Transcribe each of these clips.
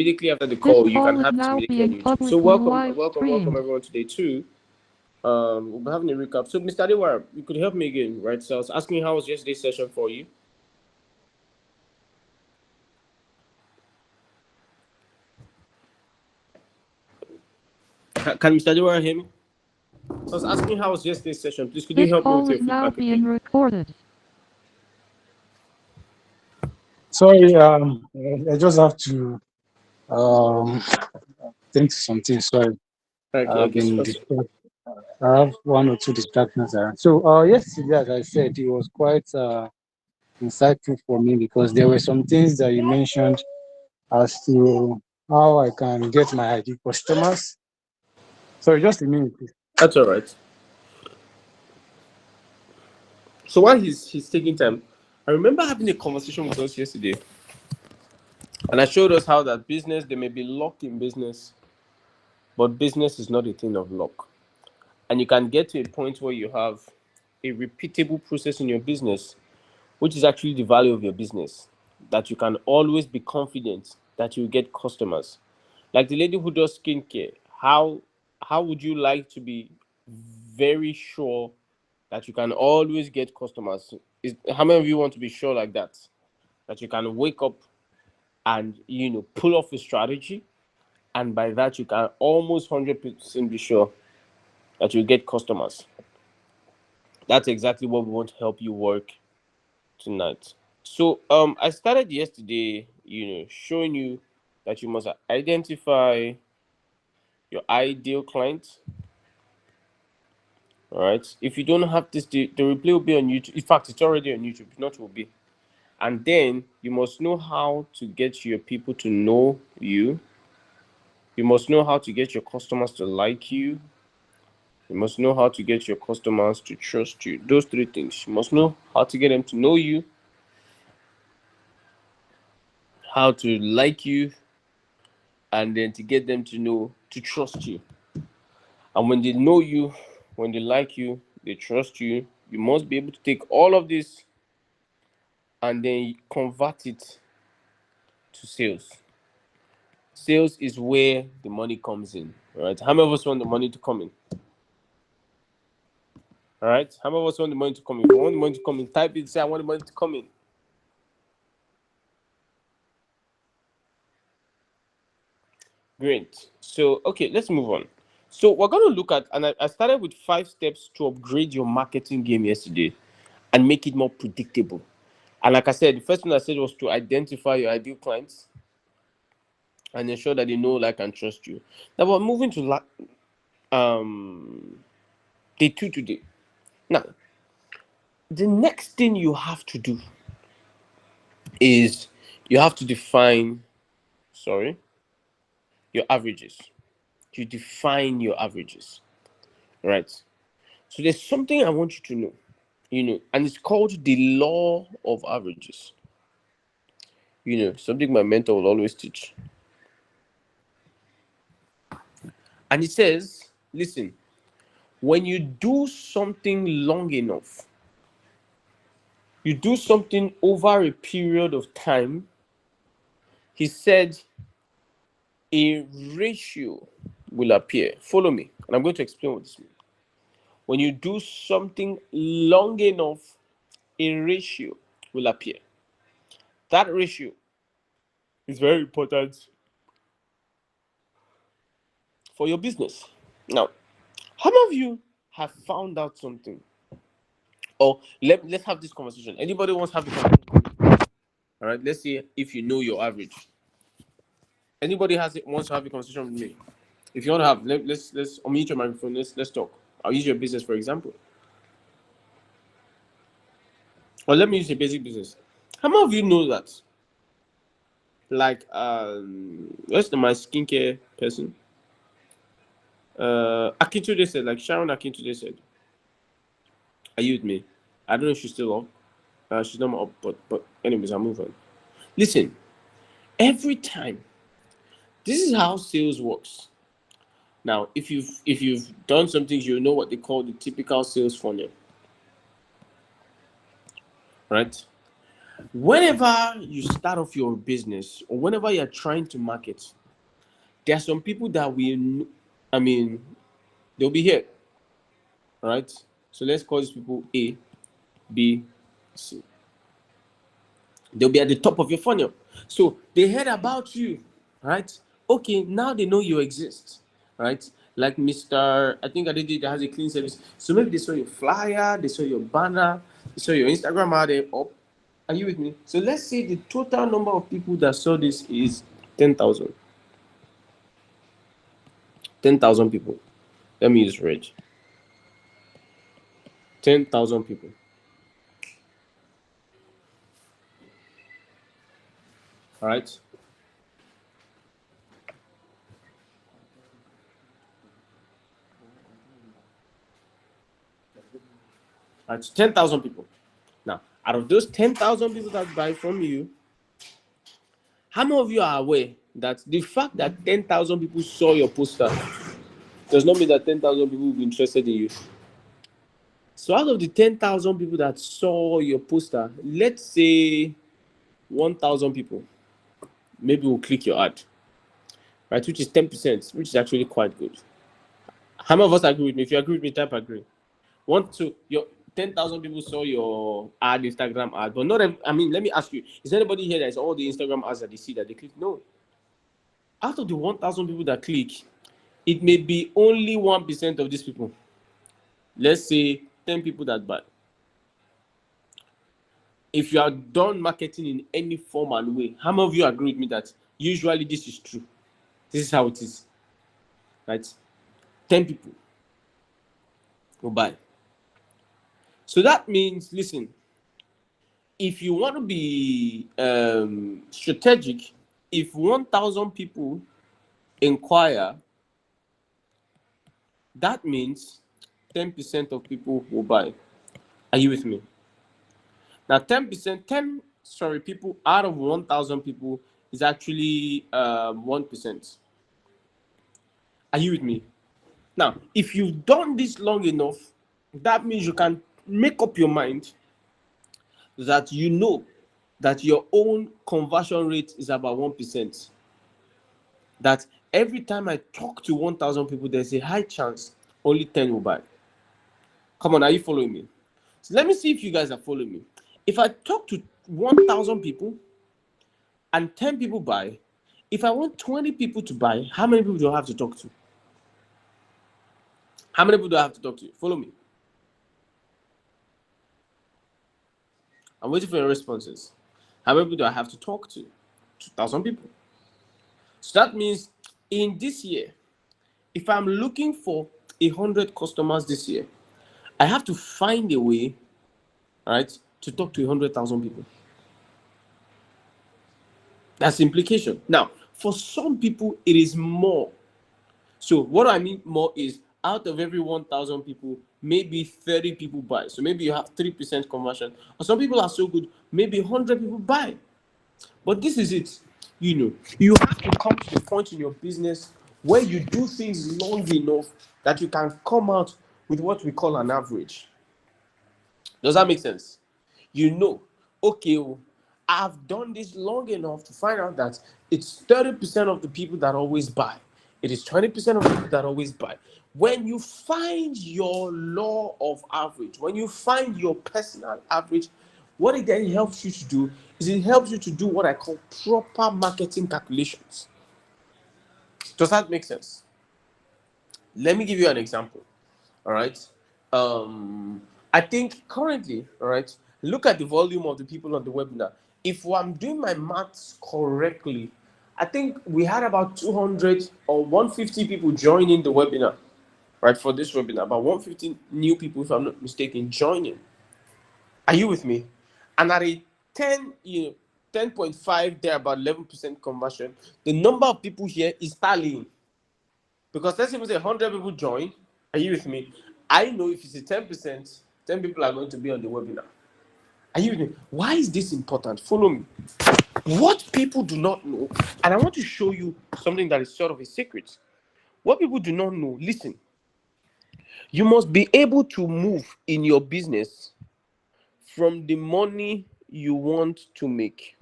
immediately after the This call, you can call is have this now immediately on being YouTube. So publicly welcome, live welcome, welcome streamed. everyone today too. We'll be having a recap. So Mr. Adewar, you could help me again, right? So I was asking how was yesterday's session for you? Can Mr. Adewar hear me? So I was asking how was yesterday's session. Please could you This help me with call your is now feedback being again? recorded. Sorry, I just have to think something. Sorry, Okay, I've okay. been distracted. I have one or two distractions around. So, yesterday, as I said, it was quite insightful for me because there were some things that you mentioned as to how I can get my ID customers. Sorry, just a minute, please. That's all right. So while he's taking time, I remember having a conversation with us yesterday, and I showed us how that business, there may be luck in business, but business is not a thing of luck. And you can get to a point where you have a repeatable process in your business, which is actually the value of your business, that you can always be confident that you get customers. Like the lady who does skincare, how would you like to be very sure that you can always get customers? How many of you want to be sure like that? That you can wake up and pull off a strategy, and by that you can almost 100% be sure that you get customers. That's exactly what we want to help you work tonight. So I started yesterday, showing you that you must identify your ideal client. All right. If you don't have this, the replay will be on YouTube. In fact, it's already on YouTube. Not will be. And then you must know how to get your people to know you. You must know how to get your customers to like you. You must know how to get your customers to trust you. Those three things. You must know how to get them to know you, how to like you, and then to get them to trust you. And when they know you, when they like you, they trust you, you must be able to take all of this and then convert it to sales. Sales is where the money comes in. All right. How many of us want the money to come in? All right. How many of us want the money to come in? If you want the money to come in, type it. Say, I want the money to come in. Great. So, okay, let's move on. So, we're going to look at, and I started with 5 steps to upgrade your marketing game yesterday and make it more predictable. And like I said, the first thing I said was to identify your ideal clients and ensure that they know, like, and trust you. Now, we're moving to day 2 today. Now, the next thing you have to do is you have to define, your averages. You define your averages, right? So there's something I want you to know, and it's called the law of averages. Something my mentor will always teach. And it says, listen, when you do something long enough, you do something over a period of time, he said a ratio will appear. Follow me, and I'm going to explain what this means. When you do something long enough, a ratio will appear. That ratio is very important for your business. Now, how many of you have found out something? Or let's have this conversation. Anybody wants to have a conversation? All right, let's see if you know your average. Anybody wants to have a conversation with me? If you want to have, let's unmute your microphone. Let's talk. I'll use your business for example. Or let me use a basic business. How many of you know that? Like, what's my skincare person? Akintude said, like Sharon Akintude said. Are you with me? I don't know if she's still up. She's not up, but anyways, I'll move on. Listen, every time, this is how sales works. Now, if you've done something, you know what they call the typical sales funnel, right? Whenever you start off your business or whenever you're trying to market, there are some people that will, I mean, they'll be here, right? So let's call these people A, B, C. They'll be at the top of your funnel. So they heard about you, right? Okay, now they know you exist, right? Like Mr. I think I did that has a clean service. So maybe they saw your flyer, they saw your banner, they saw your Instagram ad there up. Are you with me? So let's say the total number of people that saw this is 10,000. 10,000 people. Let me use Reg. 10,000 people. All right. That's 10,000 people. Now, out of those 10,000 people that buy from you, how many of you are aware that the fact that 10,000 people saw your poster does not mean that 10,000 people will be interested in you? So, out of the 10,000 people that saw your poster, let's say 1,000 people maybe will click your ad, right? Which is 10%, which is actually quite good. How many of us agree with me? If you agree with me, type agree. Your 10,000 people saw your ad, Instagram ad, but not. I mean, let me ask you: is anybody here that is all the Instagram ads that they see that they click? No. Out of the 1,000 people that click, it may be only 1% of these people. Let's say 10 people that buy. If you are done marketing in any form and way, how many of you agree with me that usually this is true? This is how it is, right? 10 people will buy. So that means, listen, if you want to be strategic, if 1,000 people inquire, that means 10% of people will buy. Are you with me? Now, 10%, people out of 1,000 people is actually 1%. Are you with me? Now, if you've done this long enough, that means you can make up your mind that you know that your own conversion rate is about 1%. That every time I talk to 1,000 people, there's a high chance only 10 will buy. Come on, are you following me? So let me see if you guys are following me. If I talk to 1,000 people and 10 people buy, if I want 20 people to buy, how many people do I have to talk to? How many people do I have to talk to? Follow me. I'm waiting for your responses. How many people do I have to talk to? 2,000 people. So that means in this year, if I'm looking for 100 customers this year, I have to find a way, right, to talk to 100,000 people. That's the implication. Now, for some people, it is more. So what I mean more is out of every 1,000 people, maybe 30 people buy. So maybe you have 3% conversion. Or some people are so good, maybe 100 people buy. But this is it. You have to come to the point in your business where you do things long enough that you can come out with what we call an average. Does that make sense? Okay, I've done this long enough to find out that it's 30% of the people that always buy. It is 20% of people that always buy. When you find your law of average, when you find your personal average, what it then helps you to do is it helps you to do what I call proper marketing calculations. Does that make sense? Let me give you an example. All right. I think currently, all right, look at the volume of the people on the webinar. If I'm doing my maths correctly, I think we had about 200 or 150 people joining the webinar, right, for this webinar. About 150 new people, if I'm not mistaken, joining. Are you with me? And at a 10.5, there about 11% conversion. The number of people here is tallying. Because let's say 100 people join. Are you with me? I know if it's a 10%, 10 people are going to be on the webinar. Are you with me? Why is this important? Follow me. What people do not know, and I want to show you something that is sort of a secret. What people do not know, listen, you must be able to move in your business from the money you want to make.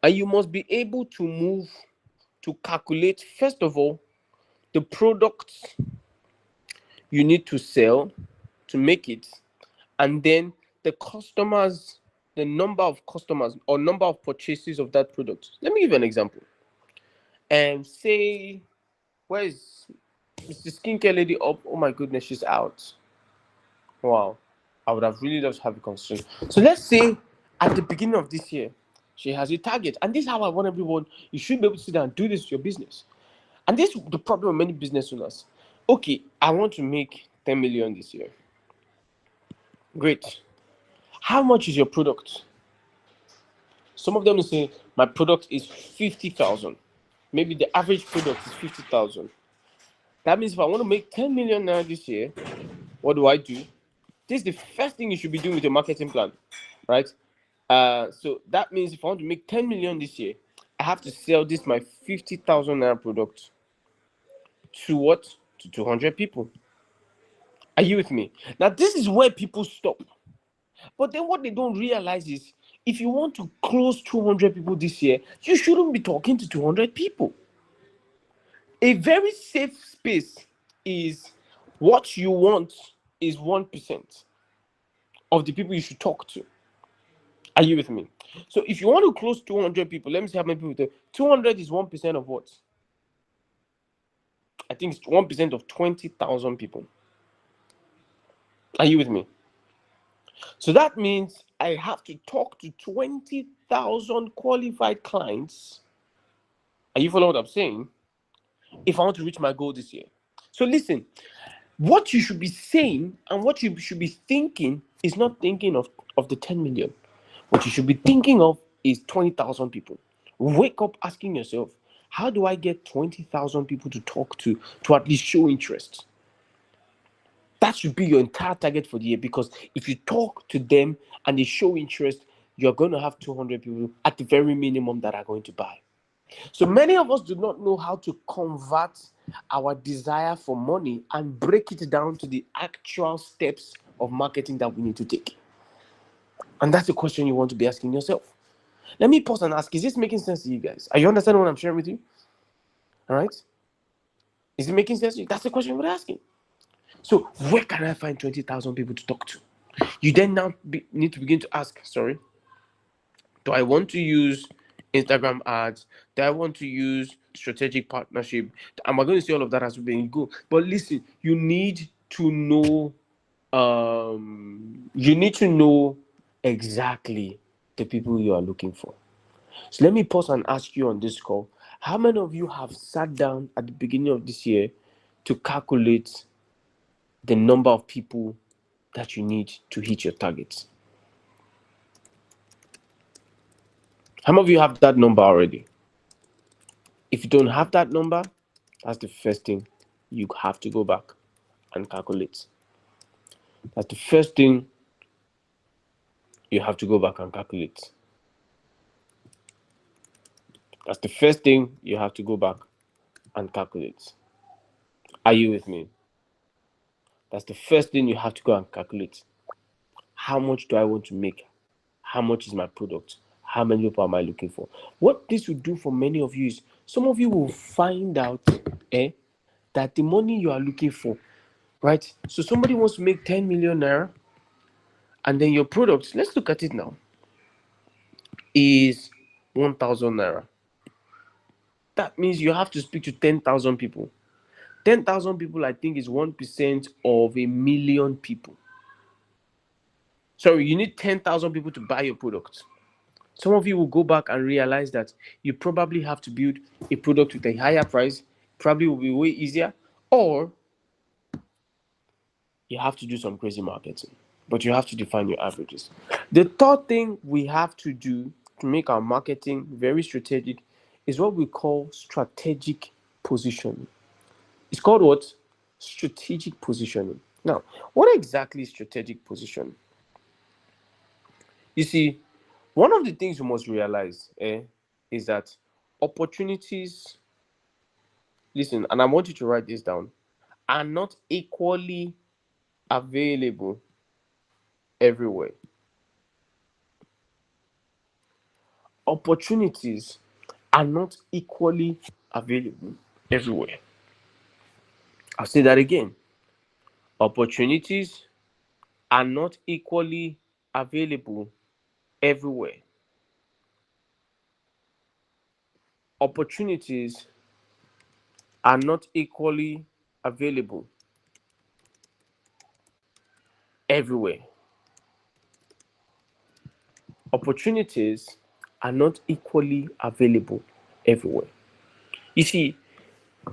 And you must be able to move to calculate, first of all, the products you need to sell to make it, and then the customers, the number of customers or number of purchases of that product. Let me give you an example. And say, where is Mr. Skincare Lady up? Oh my goodness, she's out. Wow. I would have really loved to have a conversation. So let's say at the beginning of this year, she has a target. And this is how I want everyone. You should be able to sit down and do this to your business. And this is the problem with many business owners. Okay, I want to make 10 million this year. Great. How much is your product? Some of them will say, my product is 50,000. Maybe the average product is 50,000. That means if I want to make 10 million now this year, what do I do? This is the first thing you should be doing with your marketing plan, right? So that means if I want to make 10 million this year, I have to sell this my 50,000 naira product to what? To 200 people. Are you with me? Now, this is where people stop. But then what they don't realize is if you want to close 200 people this year, you shouldn't be talking to 200 people. A very safe space is what you want is 1% of the people you should talk to. Are you with me? So if you want to close 200 people, let me see how many people there. 200 is 1% of what? I think it's 1% of 20,000 people. Are you with me? So that means I have to talk to 20,000 qualified clients. Are you following what I'm saying? If I want to reach my goal this year. So listen, what you should be saying and what you should be thinking is not thinking of the 10 million. What you should be thinking of is 20,000 people. Wake up asking yourself, how do I get 20,000 people to talk to at least show interest? That should be your entire target for the year, because if you talk to them and they show interest, you're going to have 200 people at the very minimum that are going to buy. So many of us do not know how to convert our desire for money and break it down to the actual steps of marketing that we need to take. And that's the question you want to be asking yourself. Let me pause and ask, is this making sense to you guys? Are you understanding what I'm sharing with you? All right? Is it making sense to you? That's the question we're asking. So where can I find 20,000 people to talk to? You then now need to begin to ask, do I want to use Instagram ads? Do I want to use strategic partnership? Am I going to see all of that as we go? But listen, you need to know exactly the people you are looking for. So let me pause and ask you on this call, how many of you have sat down at the beginning of this year to calculate the number of people that you need to hit your targets? How many of you have that number already? If you don't have that number, that's the first thing you have to go back and calculate. That's the first thing you have to go back and calculate. That's the first thing you have to go back and calculate. Are you with me? That's the first thing you have to go and calculate. How much do I want to make? How much is my product? How many people am I looking for? What this will do for many of you is some of you will find out that the money you are looking for, right? So somebody wants to make 10 million naira, and then your product, let's look at it now, is 1,000 naira. That means you have to speak to 10,000 people. 10,000 people, I think, is 1% of a million people. Sorry, you need 10,000 people to buy your product. Some of you will go back and realize that you probably have to build a product with a higher price, probably will be way easier, or you have to do some crazy marketing, but you have to define your averages. The third thing we have to do to make our marketing very strategic is what we call strategic positioning. It's called what? Strategic positioning. Now, what exactly is strategic positioning? You see, one of the things you must realize is that opportunities, listen, and I want you to write this down, are not equally available everywhere. opportunities are not equally available everywhere. I'll say that again. Opportunities are not equally available everywhere. Opportunities are not equally available everywhere. Opportunities are not equally available everywhere. You see,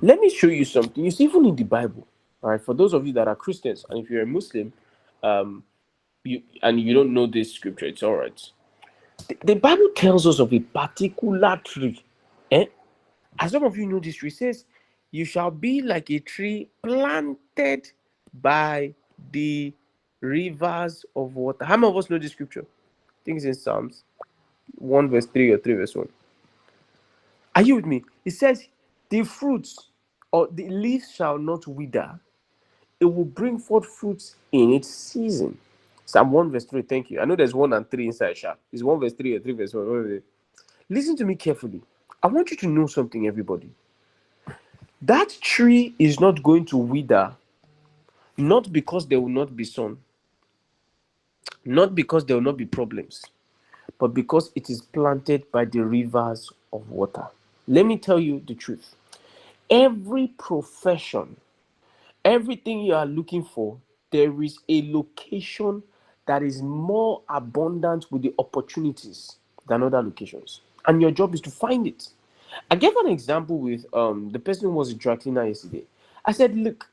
let me show you something. You see, even in the Bible, all right, for those of you that are Christians, and if you're a Muslim, um, you don't know this scripture, it's all right. The Bible tells us of a particular tree. Eh? As some of you know, this tree says, "You shall be like a tree planted by the rivers of water." How many of us know this scripture? I think it's in Psalms 1 verse 3 or 3 verse 1. Are you with me? It says, "The fruits or the leaves shall not wither, it will bring forth fruits in its season." Psalm 1 verse 3. Thank you. I know there's 1 and 3 inside sharp. It's 1 verse 3 or 3 verse 1. Listen to me carefully. I want you to know something, everybody. That tree is not going to wither, not because there will not be sun, not because there will not be problems, but because it is planted by the rivers of water. Let me tell you the truth. Every profession, everything you are looking for, there is a location that is more abundant with the opportunities than other locations. And your job is to find it. I gave an example with the person who was a dry cleaner yesterday. I said, look,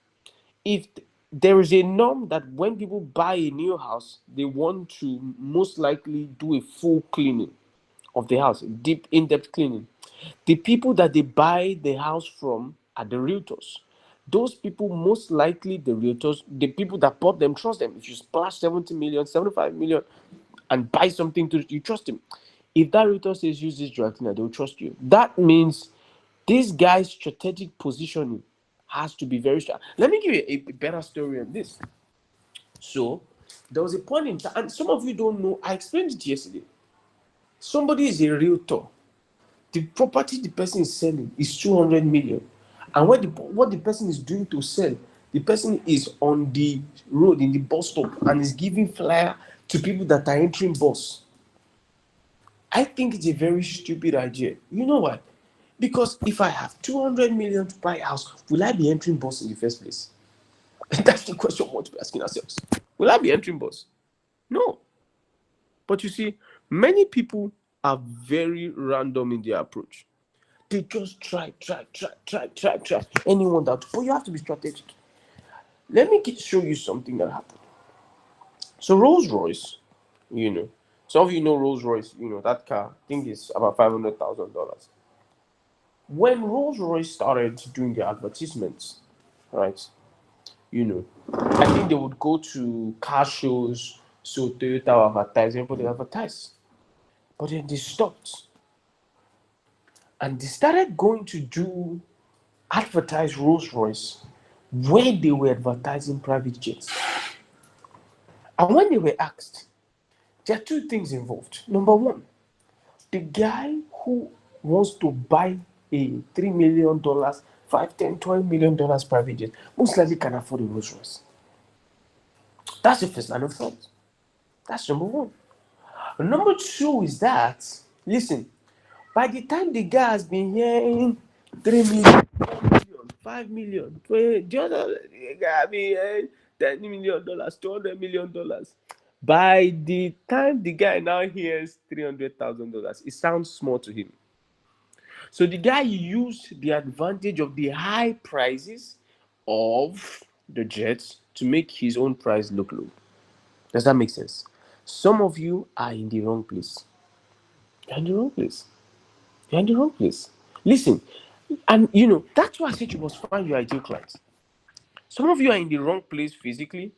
if there is a norm that when people buy a new house, they want to most likely do a full cleaning of the house, deep in-depth cleaning. The people that they buy the house from are the realtors. Those people, most likely the realtors, the people that bought them, trust them. If you splash 70 million, 75 million and buy something to you, trust him. If that realtor says use this dry cleaner, they'll trust you. That means this guy's strategic positioning has to be very strong. Let me give you a better story on this. So there was a point in time, and some of you don't know, I explained it yesterday. Somebody is a realtor. The property the person is selling is 200 million. And what the person is doing to sell, the person is on the road in the bus stop and is giving flyer to people that are entering bus. I think it's a very stupid idea. You know why? Because if I have 200 million to buy a house, will I be entering bus in the first place? That's the question we want to be asking ourselves. Will I be entering bus? No. But you see, many people are very random in their approach. They just try. Anyone that, but you have to be strategic. Let me show you something that happened. So Rolls Royce, you know, some of you know Rolls Royce, that car, I think it's about $500,000. When Rolls Royce started doing their advertisements, right, I think they would go to car shows, so Toyota will advertise, everybody advertise. But then they stopped. And they started going to do advertise Rolls Royce where they were advertising private jets. And when they were asked, there are two things involved. Number one, the guy who wants to buy a $3 million, 5, 10, $12 million private jet most likely can afford a Rolls Royce. That's the first line of thought. That's number one. Number two is that, listen, by the time the guy has been hearing 3 million, 4 million, 5 million, 20, the other guy been hearing $10 million, $200 million. By the time the guy now hears $300,000, it sounds small to him. So the guy used the advantage of the high prices of the jets to make his own price look low. Does that make sense? Some of you are in the wrong place. You're in the wrong place. You're in the wrong place. Listen, and that's why I said you must find your ideal client. Some of you are in the wrong place physically,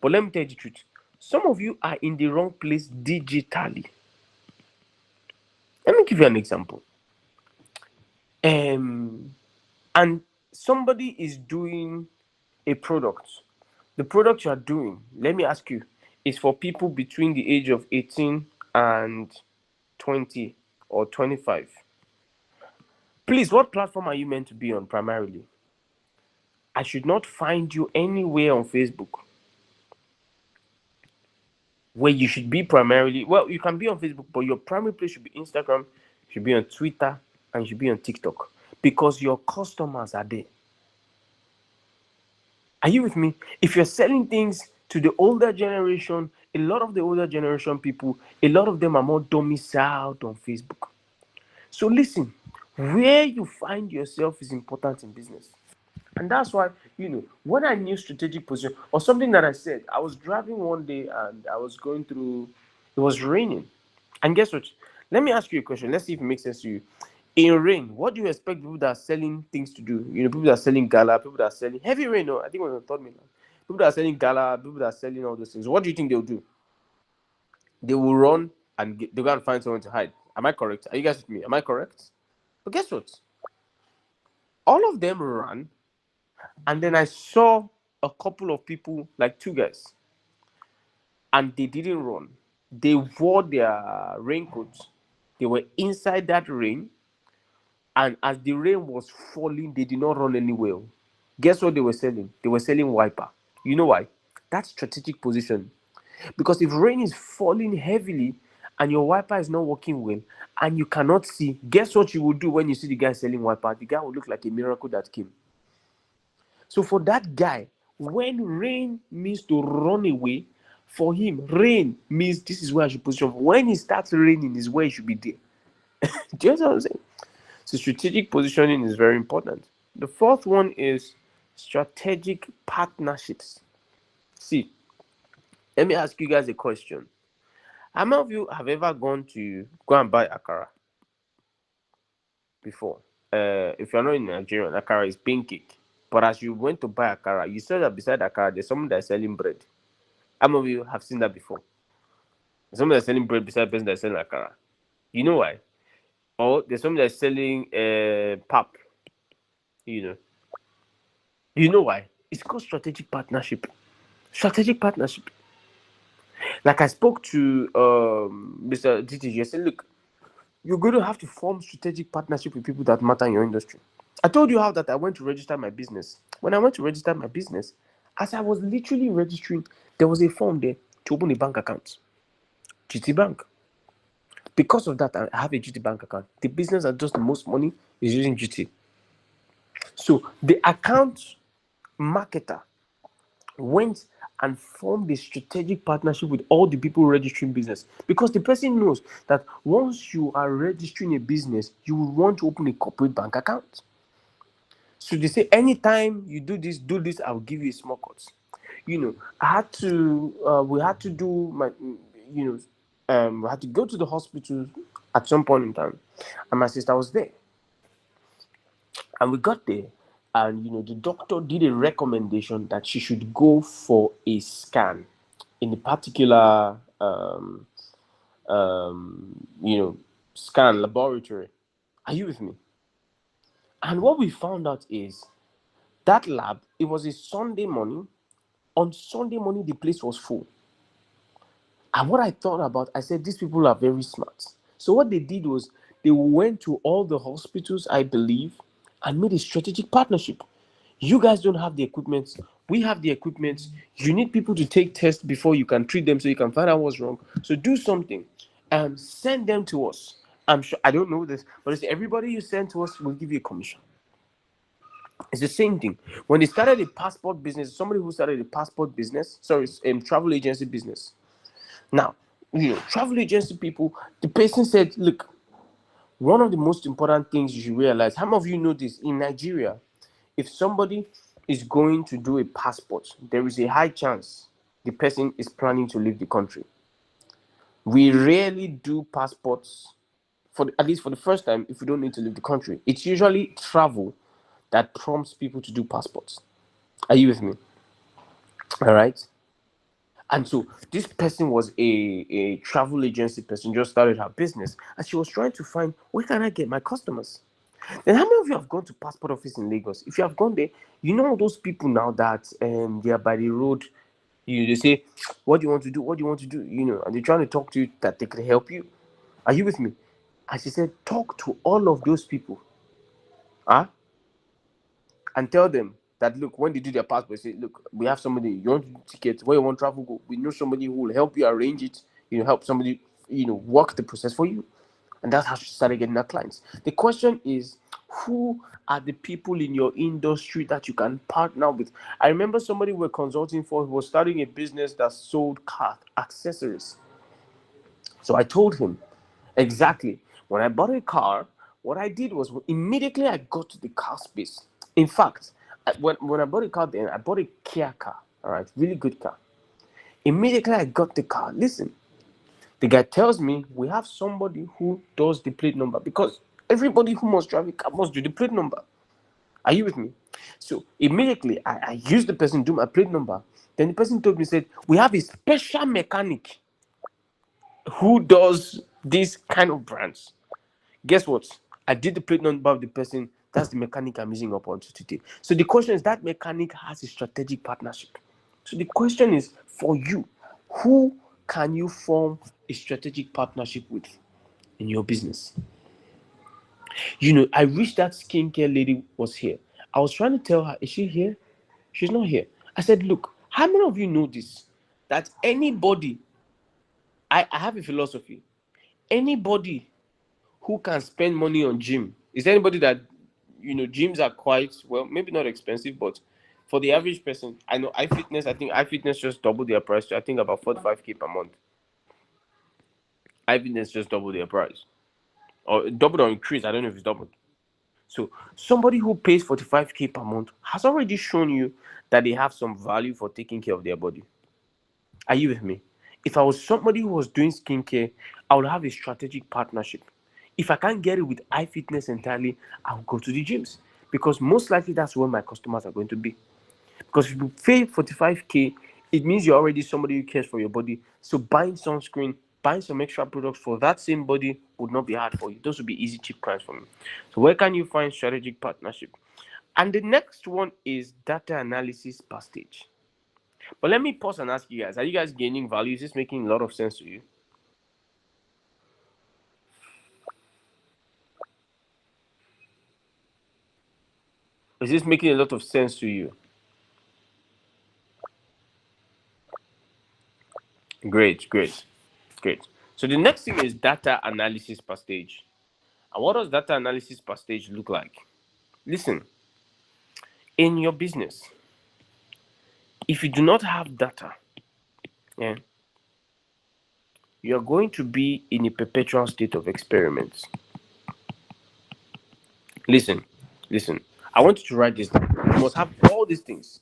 but let me tell you the truth. Some of you are in the wrong place digitally. Let me give you an example. And somebody is doing a product. The product you are doing, let me ask you, is for people between the age of 18 and 20. or 25. Please, what platform are you meant to be on primarily? I should not find you anywhere on Facebook where you should be primarily. Well, you can be on Facebook, but your primary place should be Instagram, should be on Twitter, and should be on TikTok because your customers are there. Are you with me? If you're selling things to the older generation, a lot of the older generation people, a lot of them are more domiciled on Facebook. So listen, where you find yourself is important in business. And that's why, when I knew strategic position or something that I said, I was driving one day and I was going through, it was raining. And guess what? Let me ask you a question. Let's see if it makes sense to you. In rain, what do you expect people that are selling things to do? People that are selling gala, people that are selling heavy rain. No, I think it was on third mainland. People that are selling gala, people that are selling all those things. What do you think they'll do? They will run and they're going to find someone to hide. Am I correct? Are you guys with me? Am I correct? But guess what? All of them ran, and then I saw a couple of people, like two guys, and they didn't run. They wore their raincoats. They were inside that rain, and as the rain was falling, they did not run anywhere. Guess what they were selling? They were selling wiper. You know why? That's strategic position. Because if rain is falling heavily and your wiper is not working well and you cannot see, guess what you will do when you see the guy selling wiper? The guy will look like a miracle that came. So for that guy, when rain means to run away, for him, rain means this is where I should position. When it starts raining is where you should be there. Do you understand what I'm saying? So strategic positioning is very important. The fourth one is strategic partnerships. See, let me ask you guys a question. How many of you have ever gone to go and buy akara before? If you're not in Nigeria, akara is pancake. But as you went to buy akara, you saw that beside akara, there's someone that's selling bread. How many of you have seen that before? Someone that's selling bread beside the person that's selling akara. You know why? Or there's someone that's selling pap. You know. You know why? It's called strategic partnership. Strategic partnership. Like I spoke to Mr. DTG, I said, look, you're going to have to form strategic partnership with people that matter in your industry. I told you how that I went to register my business. When I went to register my business, as I was literally registering, there was a form there to open a bank account. GT Bank. Because of that, I have a GT Bank account. The business that does the most money is using GT. So the account marketer went and formed a strategic partnership with all the people registering business, because the person knows that once you are registering a business, you will want to open a corporate bank account. So they say, anytime you do this, I'll give you a small cut. I had to, we had to do my, we had to go to the hospital at some point in time, and my sister was there. And we got there, and the doctor did a recommendation that she should go for a scan in a particular scan laboratory. Are you with me? And what we found out is that lab, it was a Sunday morning. On Sunday morning, the place was full. And what I thought about, I said, these people are very smart. So what they did was they went to all the hospitals, I believe, and made a strategic partnership. You guys don't have the equipment. We have the equipment. You need people to take tests before you can treat them so you can find out what's wrong. So do something and send them to us. I'm sure, I don't know this, but it's everybody you send to us will give you a commission. It's the same thing. When they started a passport business, somebody who started a passport business, travel agency business. Now, travel agency people, the person said, look, one of the most important things you should realize, how many of you know this? In Nigeria, if somebody is going to do a passport, there is a high chance the person is planning to leave the country. We rarely do passports, at least for the first time, if we don't need to leave the country. It's usually travel that prompts people to do passports. Are you with me? All right. And so this person was a travel agency person, just started her business, and she was trying to find, where can I get my customers? Then how many of you have gone to passport office in Lagos? If you have gone there, you know those people now that they are by the road. They say, what do you want to do? What do you want to do? And they're trying to talk to you that they can help you. Are you with me? And she said, talk to all of those people, huh? And tell them that, look, when they do their passport, say, look, we have somebody, you want to do tickets, where you want to travel, go. We know somebody who will help you arrange it, help somebody, work the process for you. And that's how she started getting her clients. The question is, who are the people in your industry that you can partner with? I remember somebody we were consulting for who was starting a business that sold car accessories. So I told him exactly, when I bought a car, what I did was immediately I got to the car space. In fact, when I bought a car then, I bought a Kia car, all right, really good car. Immediately I got the car. Listen, the guy tells me we have somebody who does the plate number, because everybody who must drive a car must do the plate number. Are you with me? So immediately I used the person to do my plate number. Then the person told me, said, we have a special mechanic who does this kind of brands. Guess what? I did the plate number of the person. That's the mechanic I'm using up until today. So the question is, that mechanic has a strategic partnership. So the question is, for you, who can you form a strategic partnership with in your business? I wish that skincare lady was here. I was trying to tell her, is she here? She's not here. I said, look, how many of you know this? That anybody, I have a philosophy. Anybody who can spend money on gym, is there anybody that, gyms are quite, well, maybe not expensive, but for the average person, I know iFitness, I think iFitness just doubled their price to, I think, about 45K per month. iFitness just doubled their price. Or doubled or increased, I don't know if it's doubled. So somebody who pays 45K per month has already shown you that they have some value for taking care of their body. Are you with me? If I was somebody who was doing skincare, I would have a strategic partnership. If I can't get it with iFitness entirely, I'll go to the gyms, because most likely that's where my customers are going to be. Because if you pay 45K, it means you're already somebody who cares for your body. So buying sunscreen, buying some extra products for that same body would not be hard for you. Those would be easy, cheap clients for me. So where can you find strategic partnership? And the next one is data analysis per stage. But let me pause and ask you guys, are you guys gaining value? Is this making a lot of sense to you? Is this making a lot of sense to you? Great, great, great. So the next thing is data analysis per stage. And what does data analysis per stage look like? Listen, in your business, if you do not have data, yeah, you're going to be in a perpetual state of experiments. Listen, listen. I want you to write this down. You must have all these things.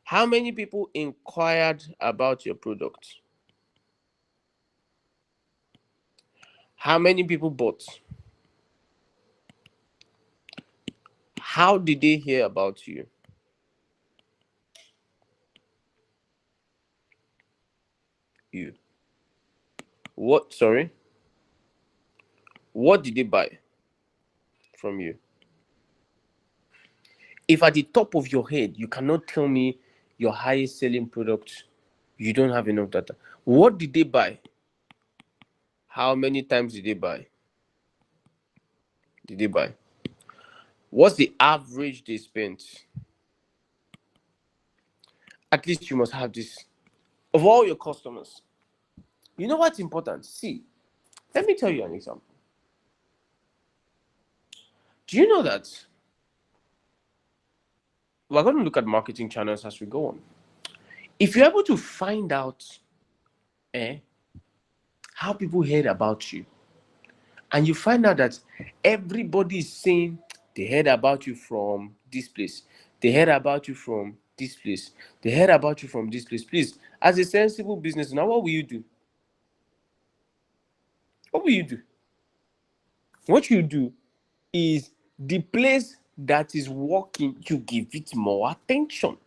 How many people inquired about your product? How many people bought? How did they hear about you? You. What? Sorry. What did they buy from you? If at the top of your head you cannot tell me your highest selling product, you don't have enough data. What did they buy? How many times did they buy? Did they buy? What's the average they spent? At least you must have this of all your customers. You know what's important? See, let me tell you an example. Do you know that we're going to look at marketing channels as we go on? If you're able to find out how people heard about you, and you find out that everybody is saying they heard about you from this place, they heard about you from this place, they heard about you from this place, please, as a sensible business, now what will you do? What will you do? What you do is the place that is working, you give it more attention.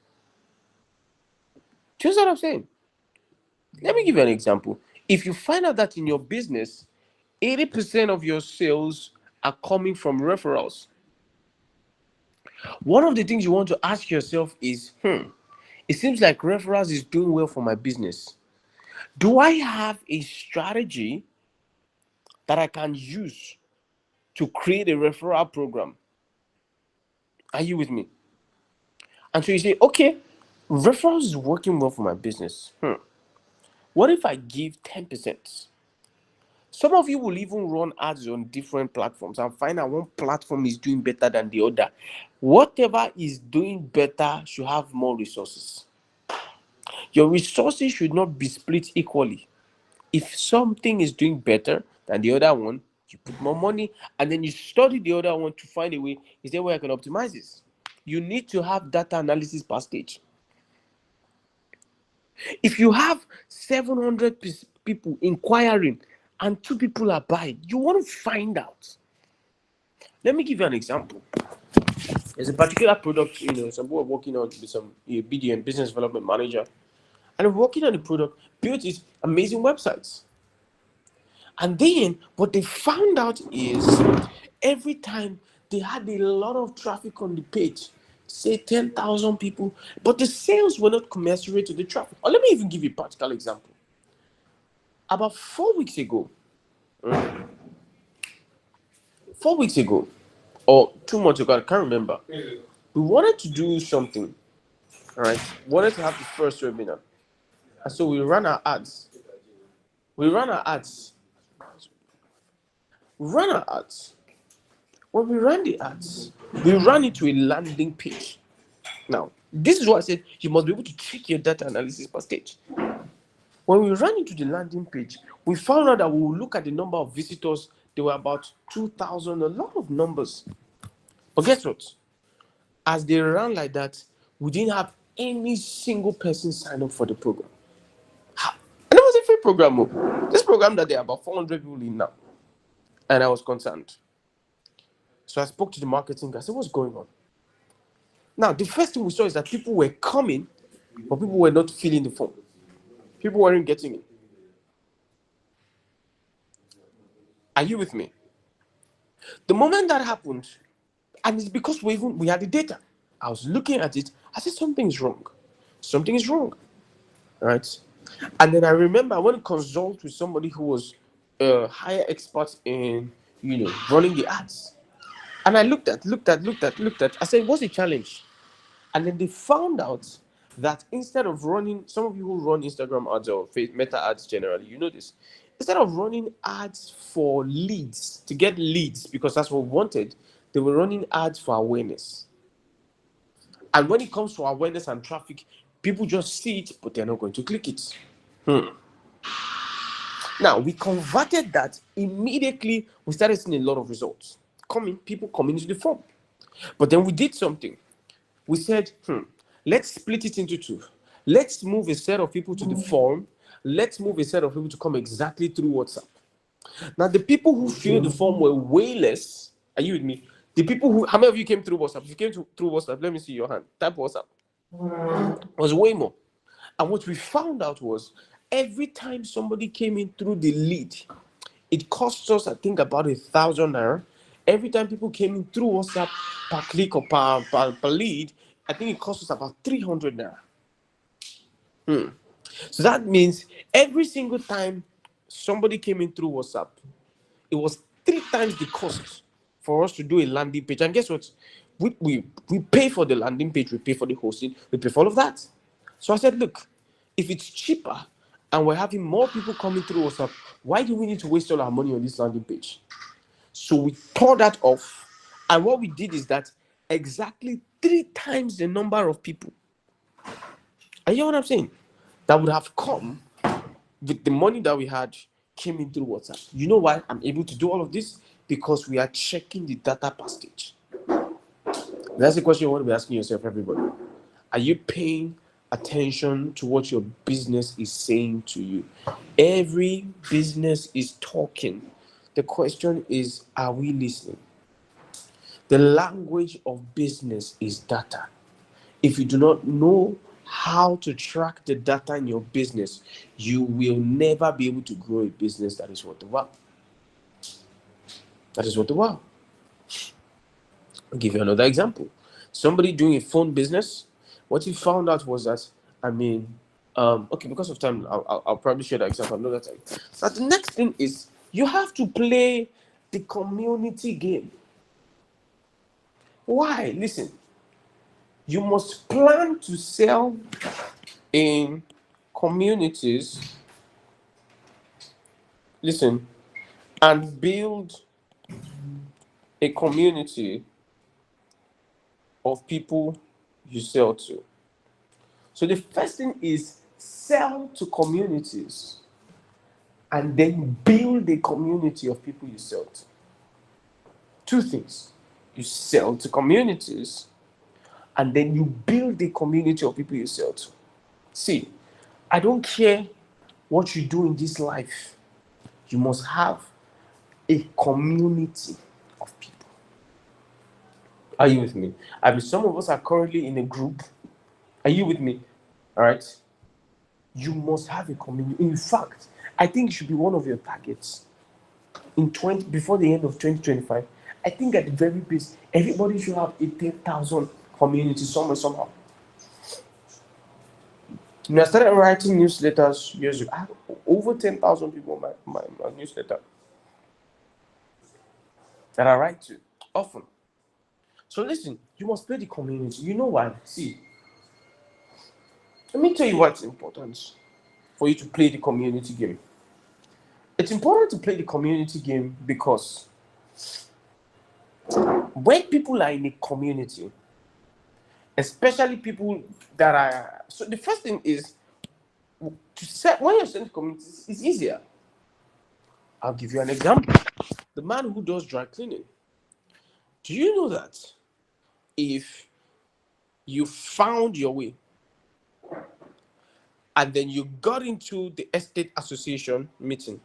Do you know what I'm saying? Let me give you an example. If you find out that in your business, 80% of your sales are coming from referrals, one of the things you want to ask yourself is, it seems like referrals is doing well for my business. Do I have a strategy that I can use to create a referral program. Are you with me? And so you say, okay, referrals is working well for my business. What if I give 10%? Some of you will even run ads on different platforms and find out one platform is doing better than the other. Whatever is doing better should have more resources. Your resources should not be split equally. If something is doing better than the other one, you put more money and then you study the other one to find a way. Is there a way I can optimize this? You need to have data analysis per stage. If you have 700 people inquiring and 2 people are buying, you want to find out. Let me give you an example. There's a particular product, some people are working on with some BDM, business development manager, and I'm working on the product, built these amazing websites. And then what they found out is every time they had a lot of traffic on the page, say 10,000 people, but the sales were not commensurate to the traffic. Or let me even give you a practical example. About 4 weeks ago, 4 weeks ago, or 2 months ago, I can't remember, we wanted to do something, all right? Wanted to have the first webinar. And so we ran our ads. We ran our ads. When we ran the ads, we ran it to a landing page. Now, this is what I said, you must be able to check your data analysis per stage. When we ran into the landing page, we found out that we will look at the number of visitors. There were about 2,000, a lot of numbers. But guess what? As they ran like that, we didn't have any single person sign up for the program. And it was a free program. This program that there are about 400 people in now. And I was concerned. So I spoke to the marketing guy. I said, what's going on? Now, the first thing we saw is that people were coming, but people were not filling the form. People weren't getting it. Are you with me? The moment that happened, and it's because we had the data. I was looking at it. I said, something is wrong. Something is wrong. Right? And then I remember I went to consult with somebody who was a higher expert in, running the ads. And I looked at. I said, what's the challenge? And then they found out that instead of running, some of you who run Instagram ads or Meta ads generally, you know this. Instead of running ads for leads, to get leads, because that's what we wanted, they were running ads for awareness. And when it comes to awareness and traffic, people just see it, but they're not going to click it. Now, we converted that immediately. We started seeing a lot of results. People coming into the form. But then we did something. We said, let's split it into 2. Let's move a set of people to the form. Let's move a set of people to come exactly through WhatsApp. Now, the people who filled the form were way less. Are you with me? The people who, how many of you came through WhatsApp? If you came through WhatsApp, let me see your hand. Type WhatsApp. It was way more. And what we found out was every time somebody came in through the lead, it cost us, I think, about 1,000 naira. Every time people came in through WhatsApp per click or per lead, I think it cost us about 300 naira. So that means every single time somebody came in through WhatsApp, it was 3 times the cost for us to do a landing page. And guess what? We pay for the landing page, we pay for the hosting, we pay for all of that. So I said, look, if it's cheaper and we're having more people coming through WhatsApp, why do we need to waste all our money on this landing page? So we tore that off. And what we did is that exactly 3 times the number of people, are you know what I'm saying, that would have come with the money that we had came in through WhatsApp. You know why I'm able to do all of this? Because we are checking the data per stage. That's the question you want to be asking yourself, everybody. Are you paying attention to what your business is saying to you? Every business is talking. The question is, are we listening? The language of business is data. If you do not know how to track the data in your business, you will never be able to grow a business that is worth the while. That is worth the while. I'll give you another example. Somebody doing a phone business, what he found out was that, okay, because of time, I'll probably share that example another time. But the next thing is, You have to play the community game. Why? Listen, you must plan to sell in communities, listen, and build a community of people you sell to. So the first thing is sell to communities and then build a community of people you sell to. Two things. You sell to communities and then you build a community of people you sell to. See, I don't care what you do in this life, you must have a community of people. Are you with me? I mean, some of us are currently in a group. Are you with me? All right. You must have a community. In fact, I think it should be one of your targets in 20 before the end of 2025. I think at the very base, everybody should have a 10,000 community somewhere somehow. When I started writing newsletters years ago, I have over 10,000 people on my newsletter that I write to often. So listen, you must play the community. You know why? See, let me tell you what's important for you to play the community game. It's important to play the community game because when people are in a community, especially people that are, so the first thing is to set, when you're selling communities, it's easier. I'll give you an example. The man who does dry cleaning. Do you know that if you found your way and then you got into the estate association meeting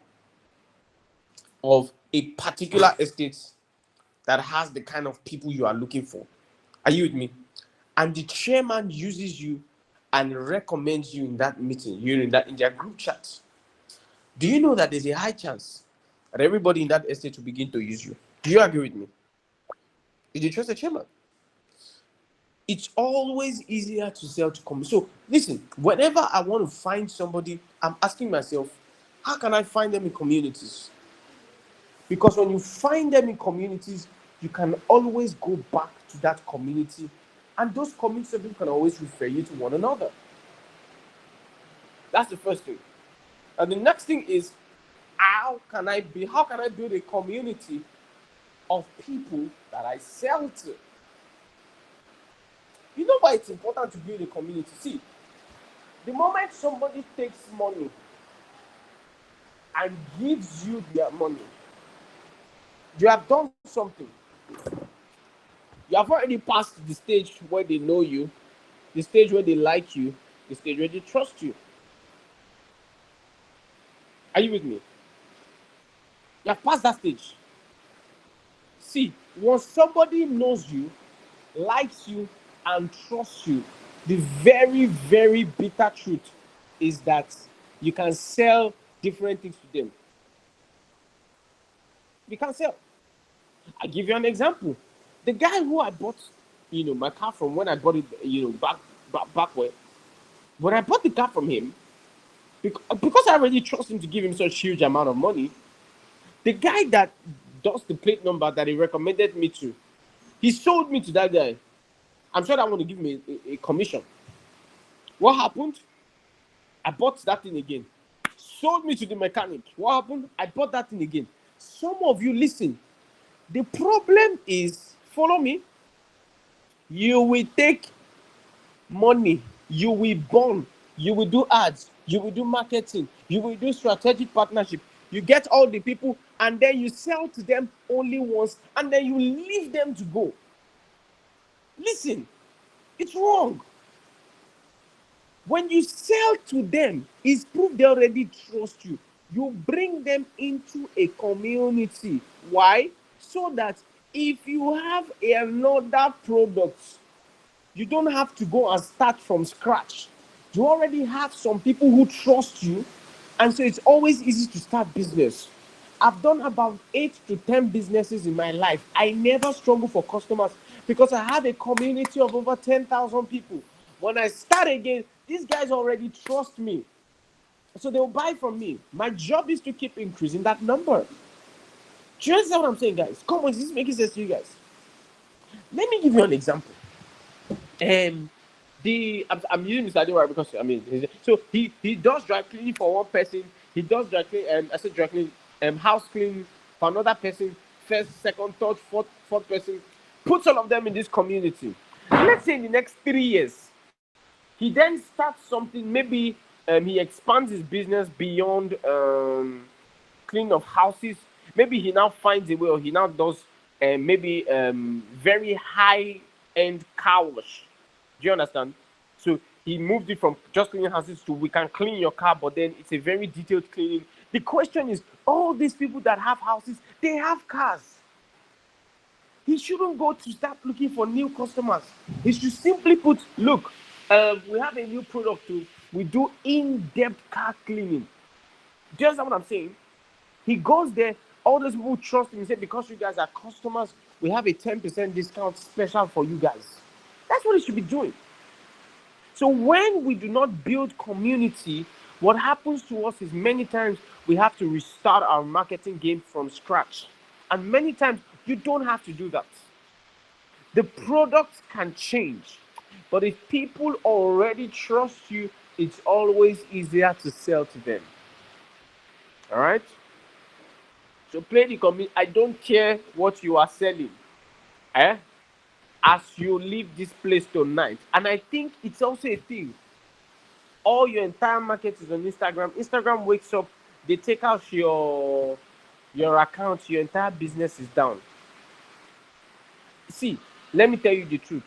of a particular estate that has the kind of people you are looking for, are you with me? And the chairman uses you and recommends you in that meeting, you know, in their group chat. Do you know that there's a high chance that everybody in that estate will begin to use you? Do you agree with me? Did you trust the chairman? It's always easier to sell to come. So listen, whenever I want to find somebody, I'm asking myself, how can I find them in communities? Because when you find them in communities, you can always go back to that community, and those communities can always refer you to one another. That's the first thing. And the next thing is, how can I build a community of people that I sell to? You know why it's important to build a community? See, the moment somebody takes money and gives you their money, you have done something. You have already passed the stage where they know you, the stage where they like you, the stage where they trust you. Are you with me? You have passed that stage. See, once somebody knows you, likes you, and trusts you, the very, very bitter truth is that you can sell different things to them. You can sell. I'll give you an example. The guy who I bought, my car from, when I bought it, back when I bought the car from him, because I already trust him to give him such huge amount of money, the guy that does the plate number that he recommended me to, he sold me to that guy. I'm sure that want to give me a commission. What happened? I bought that thing again. Sold me to the mechanic. What happened? I bought that thing again. Some of you, listen. The problem is, follow me. You will take money. You will bond. You will do ads. You will do marketing. You will do strategic partnership. You get all the people and then you sell to them only once and then you leave them to go. Listen, it's wrong. When you sell to them, it's proof they already trust you. You bring them into a community. Why? So that if you have another product, you don't have to go and start from scratch. You already have some people who trust you, and so it's always easy to start business. I've done about 8 to 10 businesses in my life. I never struggle for customers because I have a community of over 10,000 people. When I start again, these guys already trust me. So they will buy from me. My job is to keep increasing that number. Do you understand what I'm saying, guys? Come on, is this making sense to you guys? Let me give you an example. I'm using Mr. Adewale because so he does dry cleaning for one person. He does dry clean I said dry cleaning house cleaning for another person. First, second, third, fourth person. Puts all of them in this community. Let's say in the next 3 years, he then starts something. Maybe he expands his business beyond cleaning of houses. Maybe he now finds a way, or he now does maybe very high end car wash. Do you understand? So he moved it from just cleaning houses to we can clean your car, but then it's a very detailed cleaning. The question is, all these people that have houses, they have cars. He shouldn't go to start looking for new customers. He should simply put, look, we have a new product too. We do in-depth car cleaning. Do you understand what I'm saying? He goes there, all those people trust him. He said, because you guys are customers, we have a 10% discount special for you guys. That's what he should be doing. So when we do not build community, what happens to us is many times we have to restart our marketing game from scratch. And many times you don't have to do that. The product can change. But if people already trust you, it's always easier to sell to them. All right? So play the community. I don't care what you are selling. As you leave this place tonight. And I think it's also a thing. All your entire market is on Instagram. Instagram wakes up, they take out your account, your entire business is down. See, let me tell you the truth.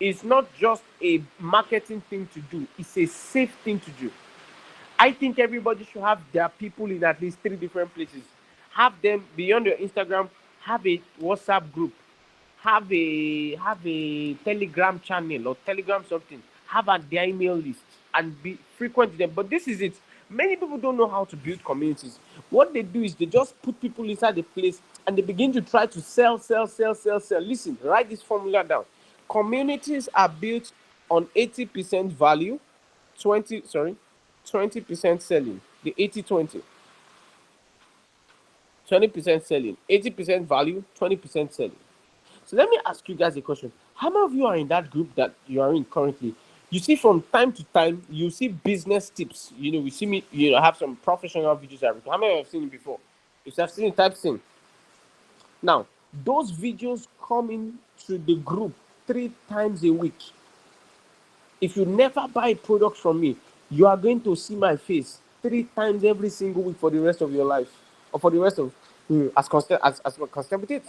It's not just a marketing thing to do, it's a safe thing to do. I think everybody should have their people in at least 3 different places. Have them beyond your Instagram, have a WhatsApp group, have a Telegram channel or Telegram something, have their email list and be frequent with them. But this is it. Many people don't know how to build communities. What they do is they just put people inside the place and they begin to try to sell. Listen, write this formula down. Communities are built on 80% value, 20% selling. The 80-20. 20% selling, 80% value, 20% selling. So let me ask you guys a question. How many of you are in that group that you are in currently? You see, from time to time, you see business tips. We see me, have some professional videos. How many of you have seen it before? If you have seen it, type in. Now, those videos come into the group 3 times a week. If you never buy a product from me, you are going to see my face 3 times every single week for the rest of your life, or for the rest of as constant with it.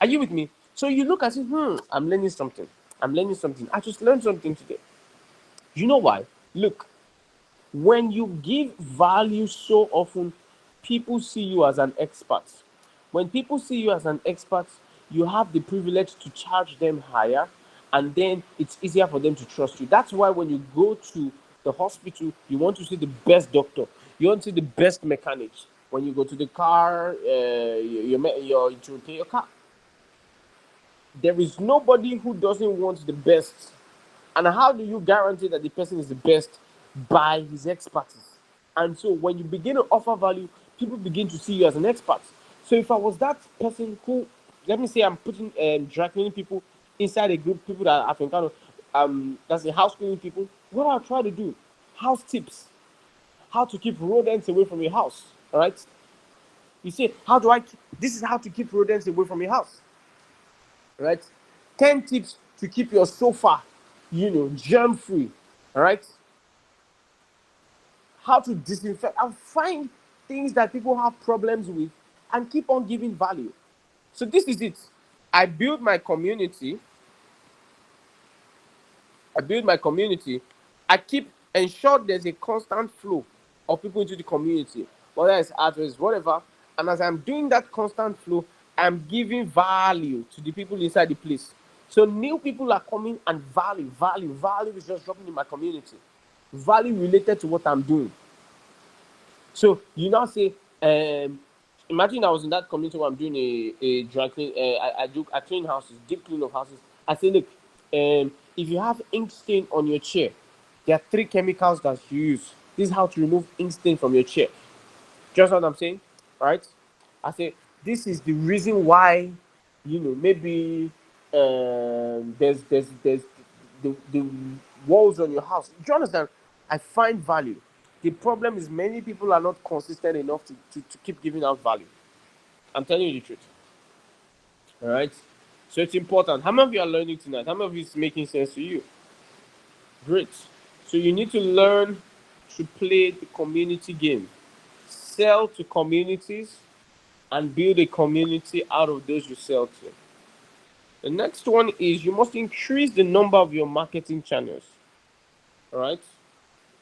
Are you with me? So you look at it, I'm learning something. I just learned something today. You know why? Look, when you give value so often, people see you as an expert. When people see you as an expert, you have the privilege to charge them higher, and then it's easier for them to trust you. That's why when you go to the hospital, you want to see the best doctor. You want to see the best mechanic. When you go to the car, you're to repair your car. There is nobody who doesn't want the best. And how do you guarantee that the person is the best? By his expertise. And so when you begin to offer value, people begin to see you as an expert. So if I was that person who, let me say I'm putting dry cleaning people inside a group, people that I've encountered, that's the house cleaning people, what I'll try to do, house tips, how to keep rodents away from your house, all right? You say, this is how to keep rodents away from your house. Right? 10 tips to keep your sofa, germ free. All right? How to disinfect. I'll find things that people have problems with and keep on giving value. So this is it. I build my community. I keep ensure there's a constant flow of people into the community, whether it's address, whatever. And as I'm doing that constant flow, I'm giving value to the people inside the place. So new people are coming, and value is just dropping in my community. Value related to what I'm doing. So you now say, imagine I was in that community where I'm doing a dry clean. I clean houses, deep clean of houses. I say, look, if you have ink stain on your chair, There are 3 chemicals that you use. This is how to remove ink stain from your chair. Just what I'm saying, right? I say this is the reason why, maybe there's the walls on your house. Do you understand? I find value. The problem is many people are not consistent enough to keep giving out value. I'm telling you the truth. All right. So it's important. How many of you are learning tonight? How many of you is making sense to you? Great. So you need to learn to play the community game. Sell to communities and build a community out of those you sell to. The next one is you must increase the number of your marketing channels. All right.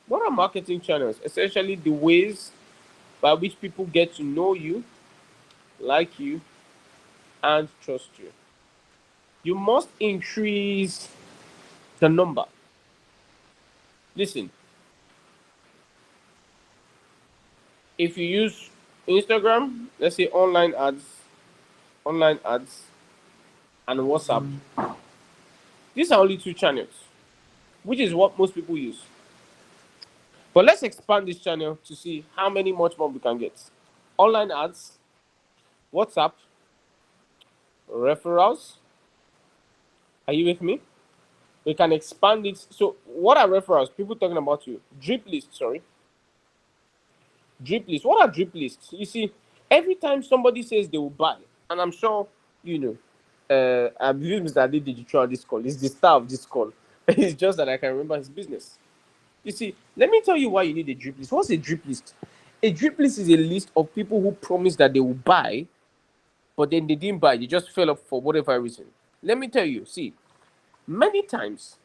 What are marketing channels? Essentially, the ways by which people get to know you, like you, and trust you. You must increase the number. Listen, if you use Instagram, let's say online ads, and WhatsApp, these are only 2 channels, which is what most people use. But let's expand this channel to see how many much more we can get. Online ads, WhatsApp, referrals. Are you with me? We can expand it. So, what are referrals? People talking about you. Drip lists, sorry. Drip lists. What are drip lists? You see, every time somebody says they will buy, and I'm sure, I believe Mr. Adi Digital on this call. He's the star of this call. It's just that I can remember his business. You see, let me tell you why you need a drip list. What's a drip list? A drip list is a list of people who promise that they will buy, but then they didn't buy. They just fell off for whatever reason. Let me tell you, see, many times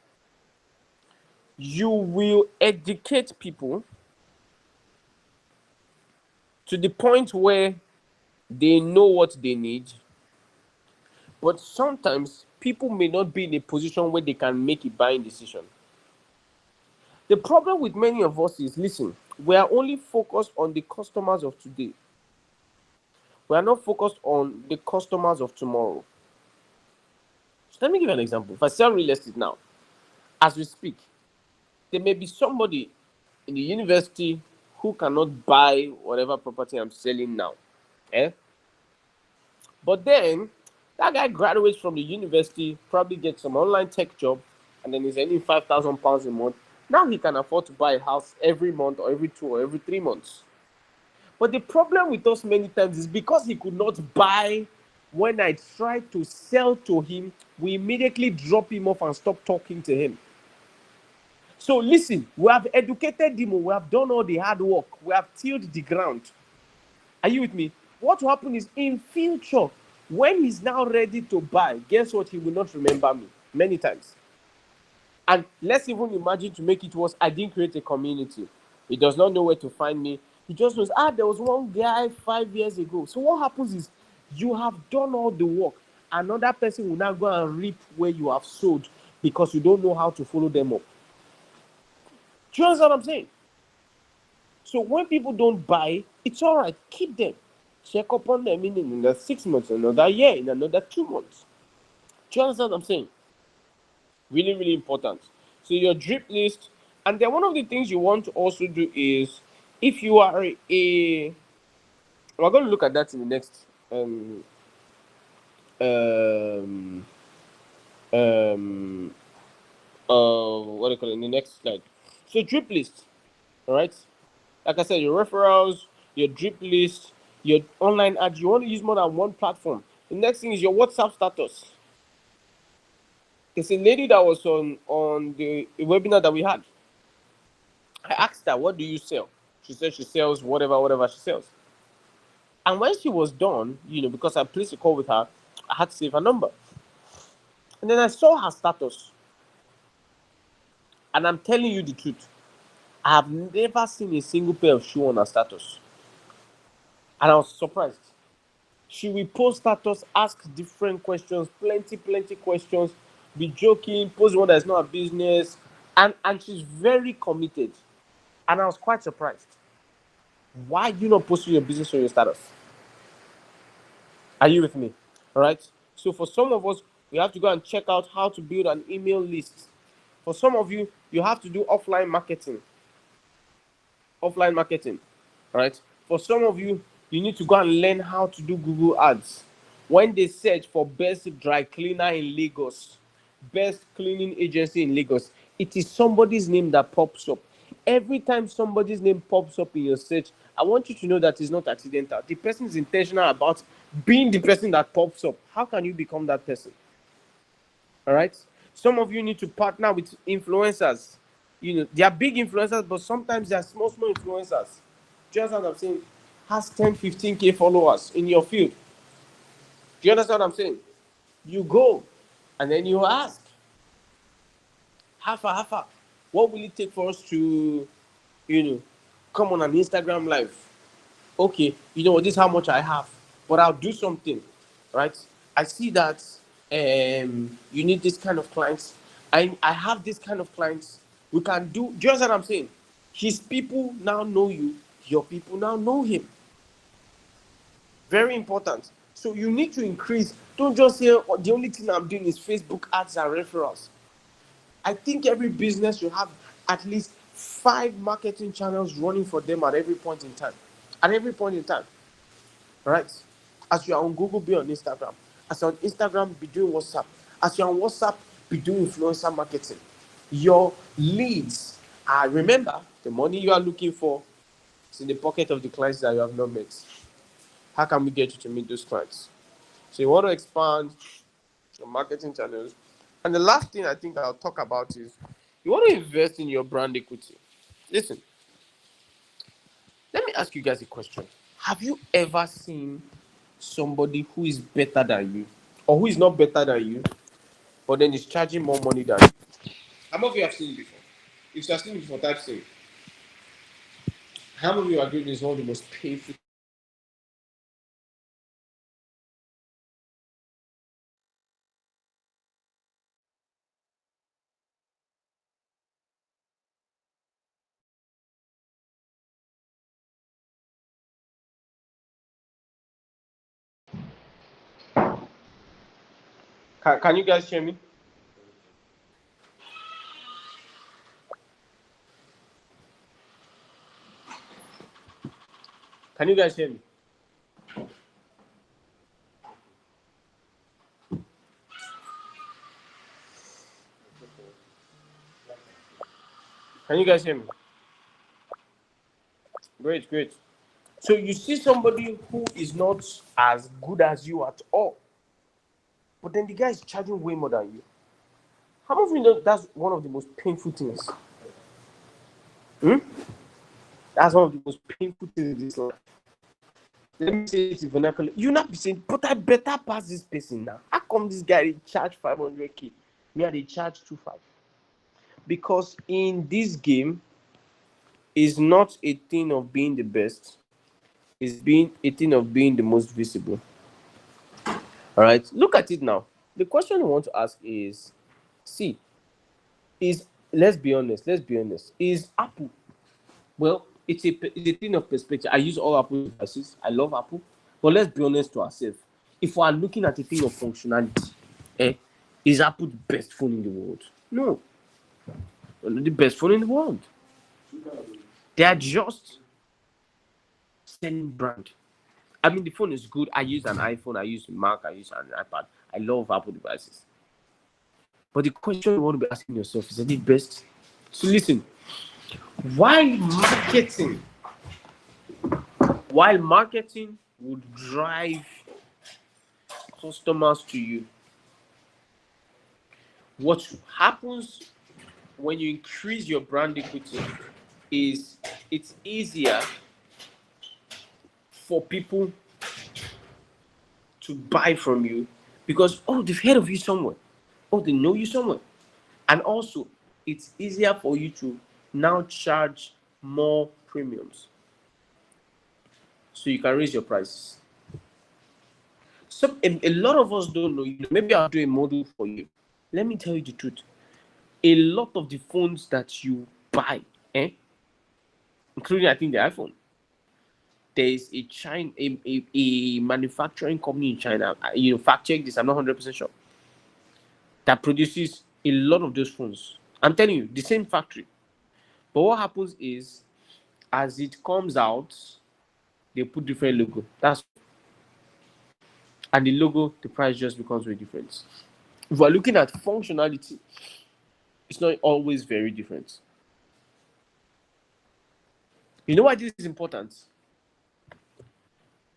you will educate people to the point where they know what they need, but sometimes people may not be in a position where they can make a buying decision. The problem with many of us is, listen, we are only focused on the customers of today. We are not focused on the customers of tomorrow. So let me give you an example. If I sell real estate now, as we speak, there may be somebody in the university who cannot buy whatever property I'm selling now. Eh? But then that guy graduates from the university, probably gets some online tech job, and then he's earning £5,000 a month. Now he can afford to buy a house every month or every 2 or every 3 months. But the problem with us many times is because he could not buy when I tried to sell to him, we immediately drop him off and stop talking to him. So listen, we have educated him, we have done all the hard work, we have tilled the ground. Are you with me? What will happen is in future, when he's now ready to buy, guess what? He will not remember me many times. And let's even imagine, to make it worse, I didn't create a community. He does not know where to find me. He just knows, there was one guy 5 years ago. So what happens is you have done all the work. Another person will now go and reap where you have sowed because you don't know how to follow them up. Do you understand what I'm saying? So when people don't buy, it's all right. Keep them. Check up on them in another 6 months, another year, in another 2 months. Do you understand what I'm saying? Really, really important. So your drip list, and then one of the things you want to also do is, if you are we're going to look at that in the next um um what do you call it, in the next slide. So drip list, all right. Like I said, your referrals, your drip list, your online ads. You want to use more than one platform. The next thing is your WhatsApp status. There's a lady that was on the webinar that we had. I asked her, what do you sell? She said she sells whatever she sells. And when she was done, because I placed a call with her, I had to save her number. And then I saw her status. And I'm telling you the truth, I have never seen a single pair of shoes on her status. And I was surprised. She will post status, ask different questions, plenty questions, be joking, post one that's not a business, and she's very committed. And I was quite surprised. Why you not posting your business on your status? Are you with me? All right. So for some of us, we have to go and check out how to build an email list. For some of you, you have to do offline marketing. Offline marketing, right? For some of you, you need to go and learn how to do Google Ads. When they search for best dry cleaner in Lagos, best cleaning agency in Lagos, it is somebody's name that pops up. Every time somebody's name pops up in your search, I want you to know that it's not accidental. The person is intentional about being the person that pops up. How can you become that person? All right. Some of you need to partner with influencers. They are big influencers, but sometimes they are small influencers. Just as I'm saying, has 10, 15K followers in your field. Do you understand what I'm saying? You go and then you ask, Hafa, what will it take for us to, come on an Instagram live? Okay, you know what, this is how much I have, but I'll do something, right? I see that you need this kind of clients. I have this kind of clients. We can do, just what I'm saying. His people now know you, your people now know him. Very important. So you need to increase. Don't just say, oh, the only thing I'm doing is Facebook ads and referrals. I think every business should have at least 5 marketing channels running for them at every point in time. At every point in time. Right? As you're on Google, be on Instagram. As you're on Instagram, be doing WhatsApp. As you're on WhatsApp, be doing influencer marketing. Your leads are, remember, the money you are looking for is in the pocket of the clients that you have not met. How can we get you to meet those clients? So you want to expand your marketing channels. And the last thing I think I'll talk about is you want to invest in your brand equity. Listen, let me ask you guys a question. Have you ever seen somebody who is better than you, or who is not better than you, but then is charging more money than you? How many of you have seen it before? If you have seen it before, type say. How many of you agree this is one of the most painful? Can you guys hear me? Can you guys hear me? Can you guys hear me? Great, great. So you see somebody who is not as good as you at all, but then the guy is charging way more than you. How many of you know that's one of the most painful things? Hmm? That's one of the most painful things in this life. Let me say it in vernacular. You not be saying, but I better pass this person now. How come this guy charge 500K? Me, they charge 25. Because in this game, is not a thing of being the best. It's being a thing of being the most visible. All right. Look at it now. The question I want to ask is, see, is let's be honest. Let's be honest. Is Apple, well, it's a thing of perspective. I use all Apple devices. I love Apple. But let's be honest to ourselves. If we are looking at a thing of functionality, eh, is Apple the best phone in the world? No. They're not the best phone in the world. They are just selling brand. I mean, the phone is good. I use an iPhone. I use Mac. I use an iPad. I love Apple devices. But the question you want to be asking yourself is, it best? So listen, while marketing while marketing would drive customers to you, what happens when you increase your brand equity is it's easier for people to buy from you because, oh, they've heard of you somewhere, oh, they know you somewhere. And also, it's easier for you to now charge more premiums so you can raise your prices. So a lot of us don't know. Maybe I'll do a model for you. Let me tell you the truth. A lot of the phones that you buy, including I think the iPhone, there is a manufacturing company in China. Fact check this. I'm not 100% sure. That produces a lot of those phones. I'm telling you, the same factory. But what happens is, as it comes out, they put different logo. And the logo, the price just becomes very different. If we're looking at functionality, it's not always very different. You know why this is important?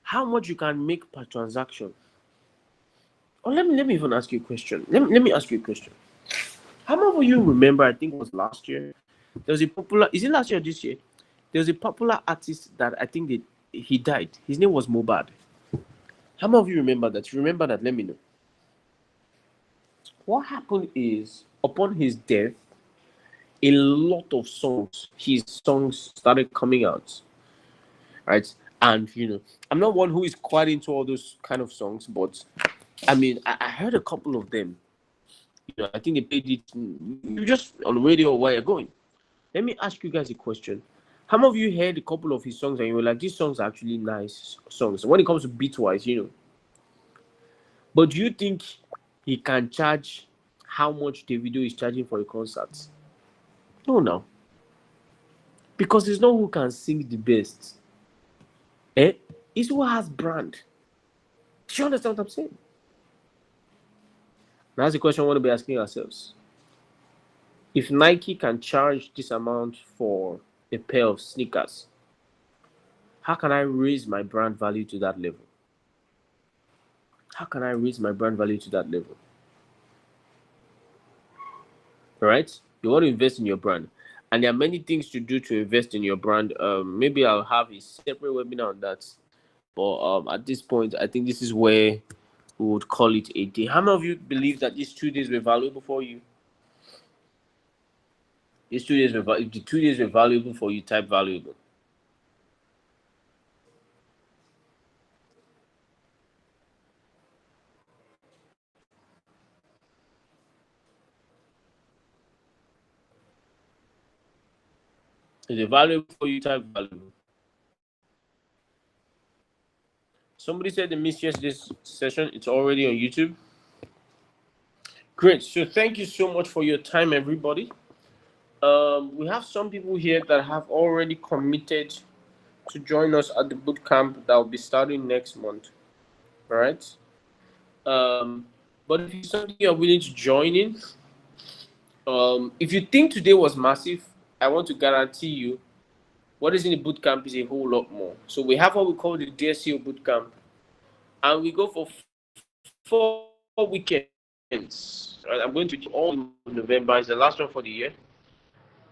How much you can make per transaction. Or let me even ask you a question. Let me ask you a question. How many of you remember, I think it was last year, there was a popular, is it last year or this year? There was a popular artist that I think he died. His name was Mobad. How many of you remember that? Remember that? Let me know. What happened is, upon his death, a lot of his songs started coming out, right? And I'm not one who is quite into all those kind of songs, but I mean, I heard a couple of them. I think they played it just on the radio while you're going. Let me ask you guys a question. How many of you heard a couple of his songs and you were like, these songs are actually nice songs when it comes to beat wise, But do you think he can charge how much Davido is charging for a concert? No. Because it's not who can sing the best. It's who has brand. Do you understand what I'm saying? That's the question I want to be asking ourselves. If Nike can charge this amount for a pair of sneakers, how can I raise my brand value to that level? How can I raise my brand value to that level? All right? You want to invest in your brand. And there are many things to do to invest in your brand. Maybe I'll have a separate webinar on that. But at this point, I think this is where we would call it a day. How many of you believe that these 2 days were valuable for you? If the 2 days were valuable for you, type valuable. Is it valuable for you? Type valuable. Somebody said they missed yesterday's session. It's already on YouTube. Great. So thank you so much for your time, everybody. We have some people here that have already committed to join us at the boot camp that will be starting next month. All right. But if it's something you're willing to join in, if you think today was massive, I want to guarantee you what is in the boot camp is a whole lot more. So we have what we call the DSCO boot camp, and we go for 4 weekends. Right? I'm going to all in November. It's the last one for the year,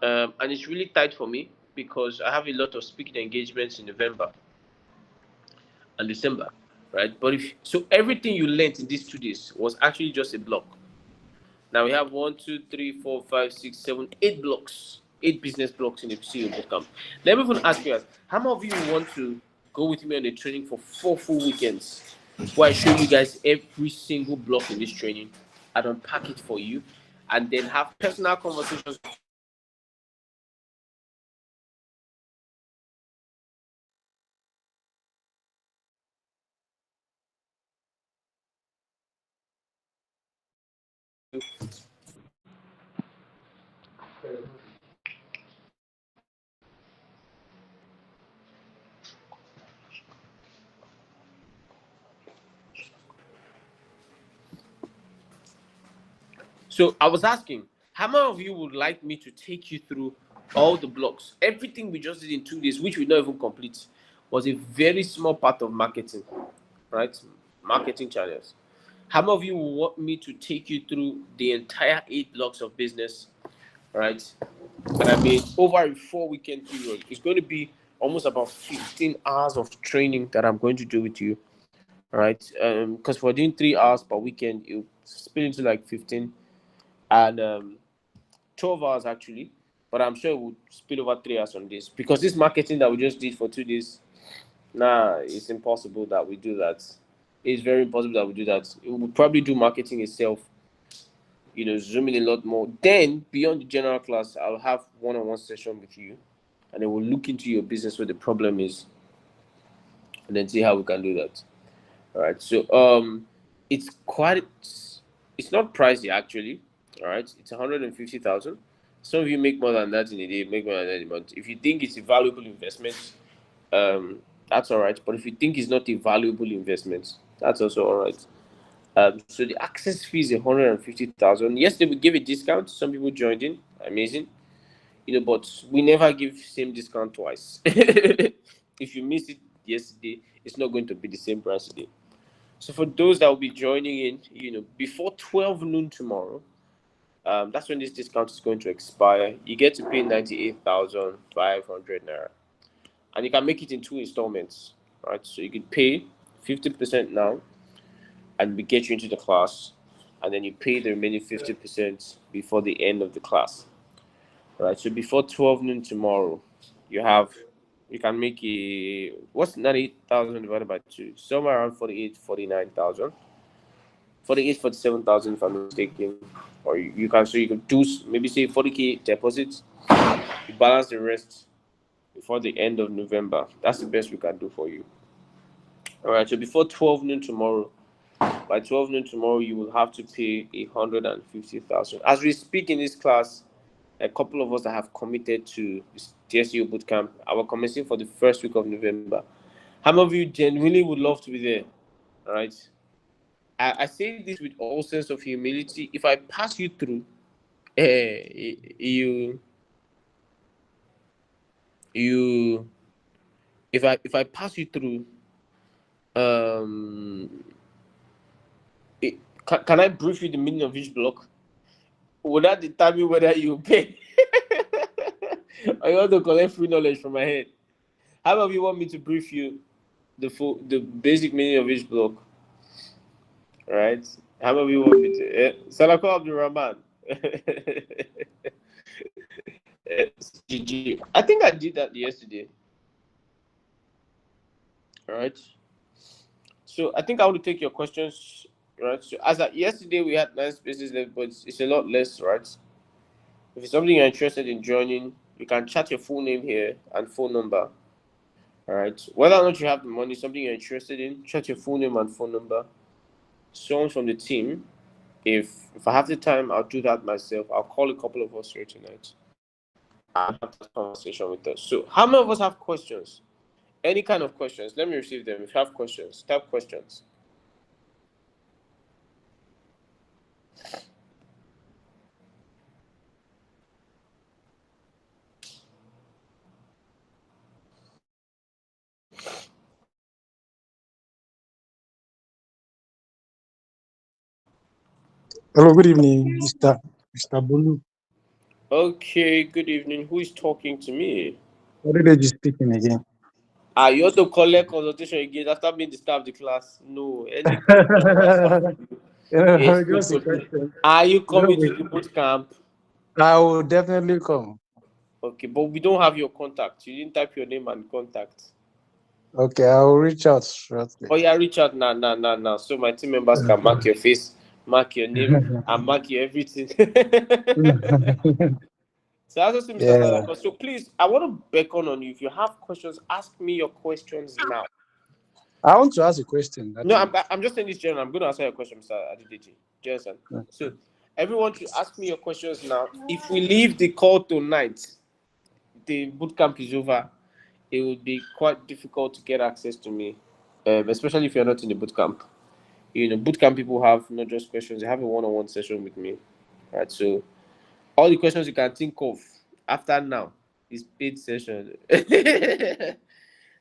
and it's really tight for me because I have a lot of speaking engagements in November and December, right? But everything you learned in these 2 days was actually just a block. Now we have 1, 2, 3, 4, 5, 6, 7, 8 blocks, 8 business blocks in the CEO bootcamp. Let me even ask you guys, how many of you want to go with me on the training for 4 full weekends, where I show you guys every single block in this training and unpack it for you, and then have personal conversations? So I was asking, how many of you would like me to take you through all the blocks? Everything we just did in 2 days, which we not even complete, was a very small part of marketing, right? Marketing channels. How many of you want me to take you through the entire 8 blocks of business, right? And I mean, over a 4 weekend period, it's going to be almost about 15 hours of training that I'm going to do with you, right? Because we're doing 3 hours per weekend, you split into like 15 and 12 hours actually. But I'm sure we'll split over 3 hours on this because this marketing that we just did for 2 days, it's impossible that we do that. It's very impossible that we do that. We'll probably do marketing itself, zoom in a lot more. Then, beyond the general class, I'll have one-on-one session with you, and then we'll look into your business where the problem is, and then see how we can do that. All right. So, it's not pricey actually. All right. It's 150,000. Some of you make more than that in a day, make more than that in a month. If you think it's a valuable investment, that's all right. But if you think it's not a valuable investment, that's also all right. So the access fee is 150,000. Yesterday we gave a discount. Some people joined in. Amazing. But we never give same discount twice. If you missed it yesterday, it's not going to be the same price today. So for those that will be joining in, before 12 noon tomorrow, that's when this discount is going to expire. You get to pay 98,500 naira, and you can make it in 2 installments, right? So you could pay 50% now, and we get you into the class, and then you pay the remaining 50% before the end of the class, right? So before 12 noon tomorrow, you can make what's 98,000 divided by 2? Somewhere around 48, 49,000. 48, 47,000 if I'm not mistaken. Or you could do maybe say 40K deposits. You balance the rest before the end of November. That's the best we can do for you. All right. So before 12 noon tomorrow, by 12 noon tomorrow, you will have to pay 150,000. As we speak in this class, a couple of us that have committed to TSU bootcamp. Our commencing for the first week of November. How many of you genuinely would love to be there? All right. I say this with all sense of humility. If I pass you through, you if I pass you through, um, can I brief you the meaning of each block? Would that determine whether you pay? Or you want to collect free knowledge from my head? How about you want me to brief you the basic meaning of each block? All right. How about you want me to? Salako Abdul Rahman. GG. I think I did that yesterday. All right. So I think I want to take your questions. Right. So as of yesterday we had 9 spaces left, but it's a lot less, right? If it's something you're interested in joining, you can chat your full name here and phone number. All right. Whether or not you have the money, something you're interested in, chat your full name and phone number. Someone from the team, if I have the time, I'll do that myself. I'll call a couple of us here tonight and have that conversation with us. So, how many of us have questions? Any kind of questions? Let me receive them. If you have questions, type questions. Hello, good evening, Mr. Bulu. Okay, good evening. Who is talking to me? What did they just speaking again? You want to collect consultation again after being disturbed the class? No, any question I'm asking you is Just a simple. question. Are you No, coming to the boot camp? I will definitely come. Okay, but we don't have your contact. You didn't type your name and contact. Okay, I will reach out shortly. Oh yeah, reach out now. So my team members can mark your face, mark your name, and mark your everything. So as I say, Mr. Yeah, Salako, so please, I want to beckon on you. If you have questions, ask me your questions now. I want to ask a question No, actually. I'm just saying this general. I'm going to answer your question, Mr. Adideji. Do you understand? So everyone should ask me your questions now. If we leave the call tonight, the boot camp is over, it would be quite difficult to get access to me, especially if you're not in the boot camp. Boot camp people have not just questions; they have a one-on-one session with me, right? So all the questions you can think of after now is paid session.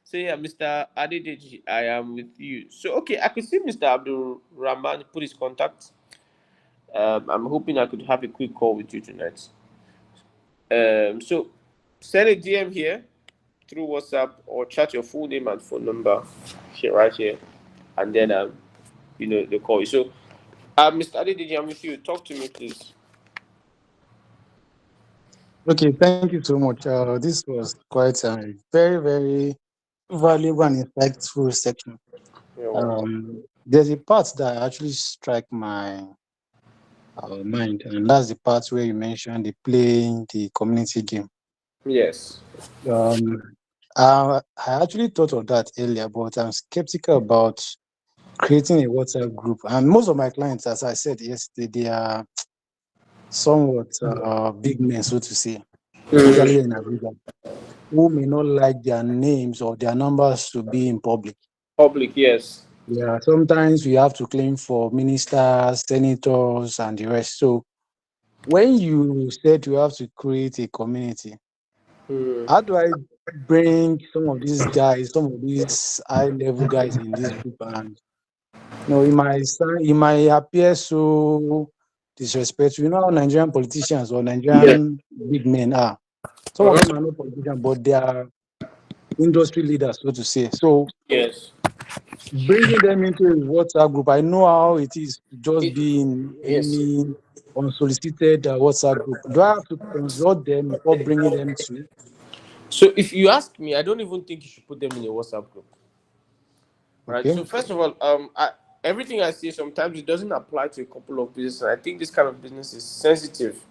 So yeah, Mr. Adedeji, I am with you. So okay, I could see Mr. Abdul Rahman put his contact. I'm hoping I could have a quick call with you tonight. So send a DM here through WhatsApp or chat your full name and phone number here right here, and then they call you. So Mr. Adedeji, I'm with you. Talk to me, please. Okay, thank you so much. This was quite a very, very valuable and insightful section. You're welcome. There's a part that actually strike my mind, and that's the part where you mentioned the playing the community game. Yes. Um, I actually thought of that earlier, but I'm skeptical about creating a WhatsApp group. And most of my clients, as I said yesterday, somewhat big men, so to say, especially Mm, in Abuja, who may not like their names or their numbers to be in public. public, yes. Yeah, sometimes we have to claim for ministers, senators, and the rest. So when you said you have to create a community, Mm, how do I bring some of these guys, some of these high level guys in this group? And it might appear so disrespectful. You know how Nigerian politicians or yes. Nigerian big men are. Some of Uh-huh. them are not politicians, but they are industry leaders, so to say. So Yes. bringing them into a WhatsApp group, I know how it is to just It, be in yes. any unsolicited WhatsApp group. Do I have to consult them before bringing them to? So if you ask me, I don't even think you should put them in a WhatsApp group. Right. Okay. So first of all, everything I say sometimes it doesn't apply to a couple of businesses. I think this kind of business is sensitive,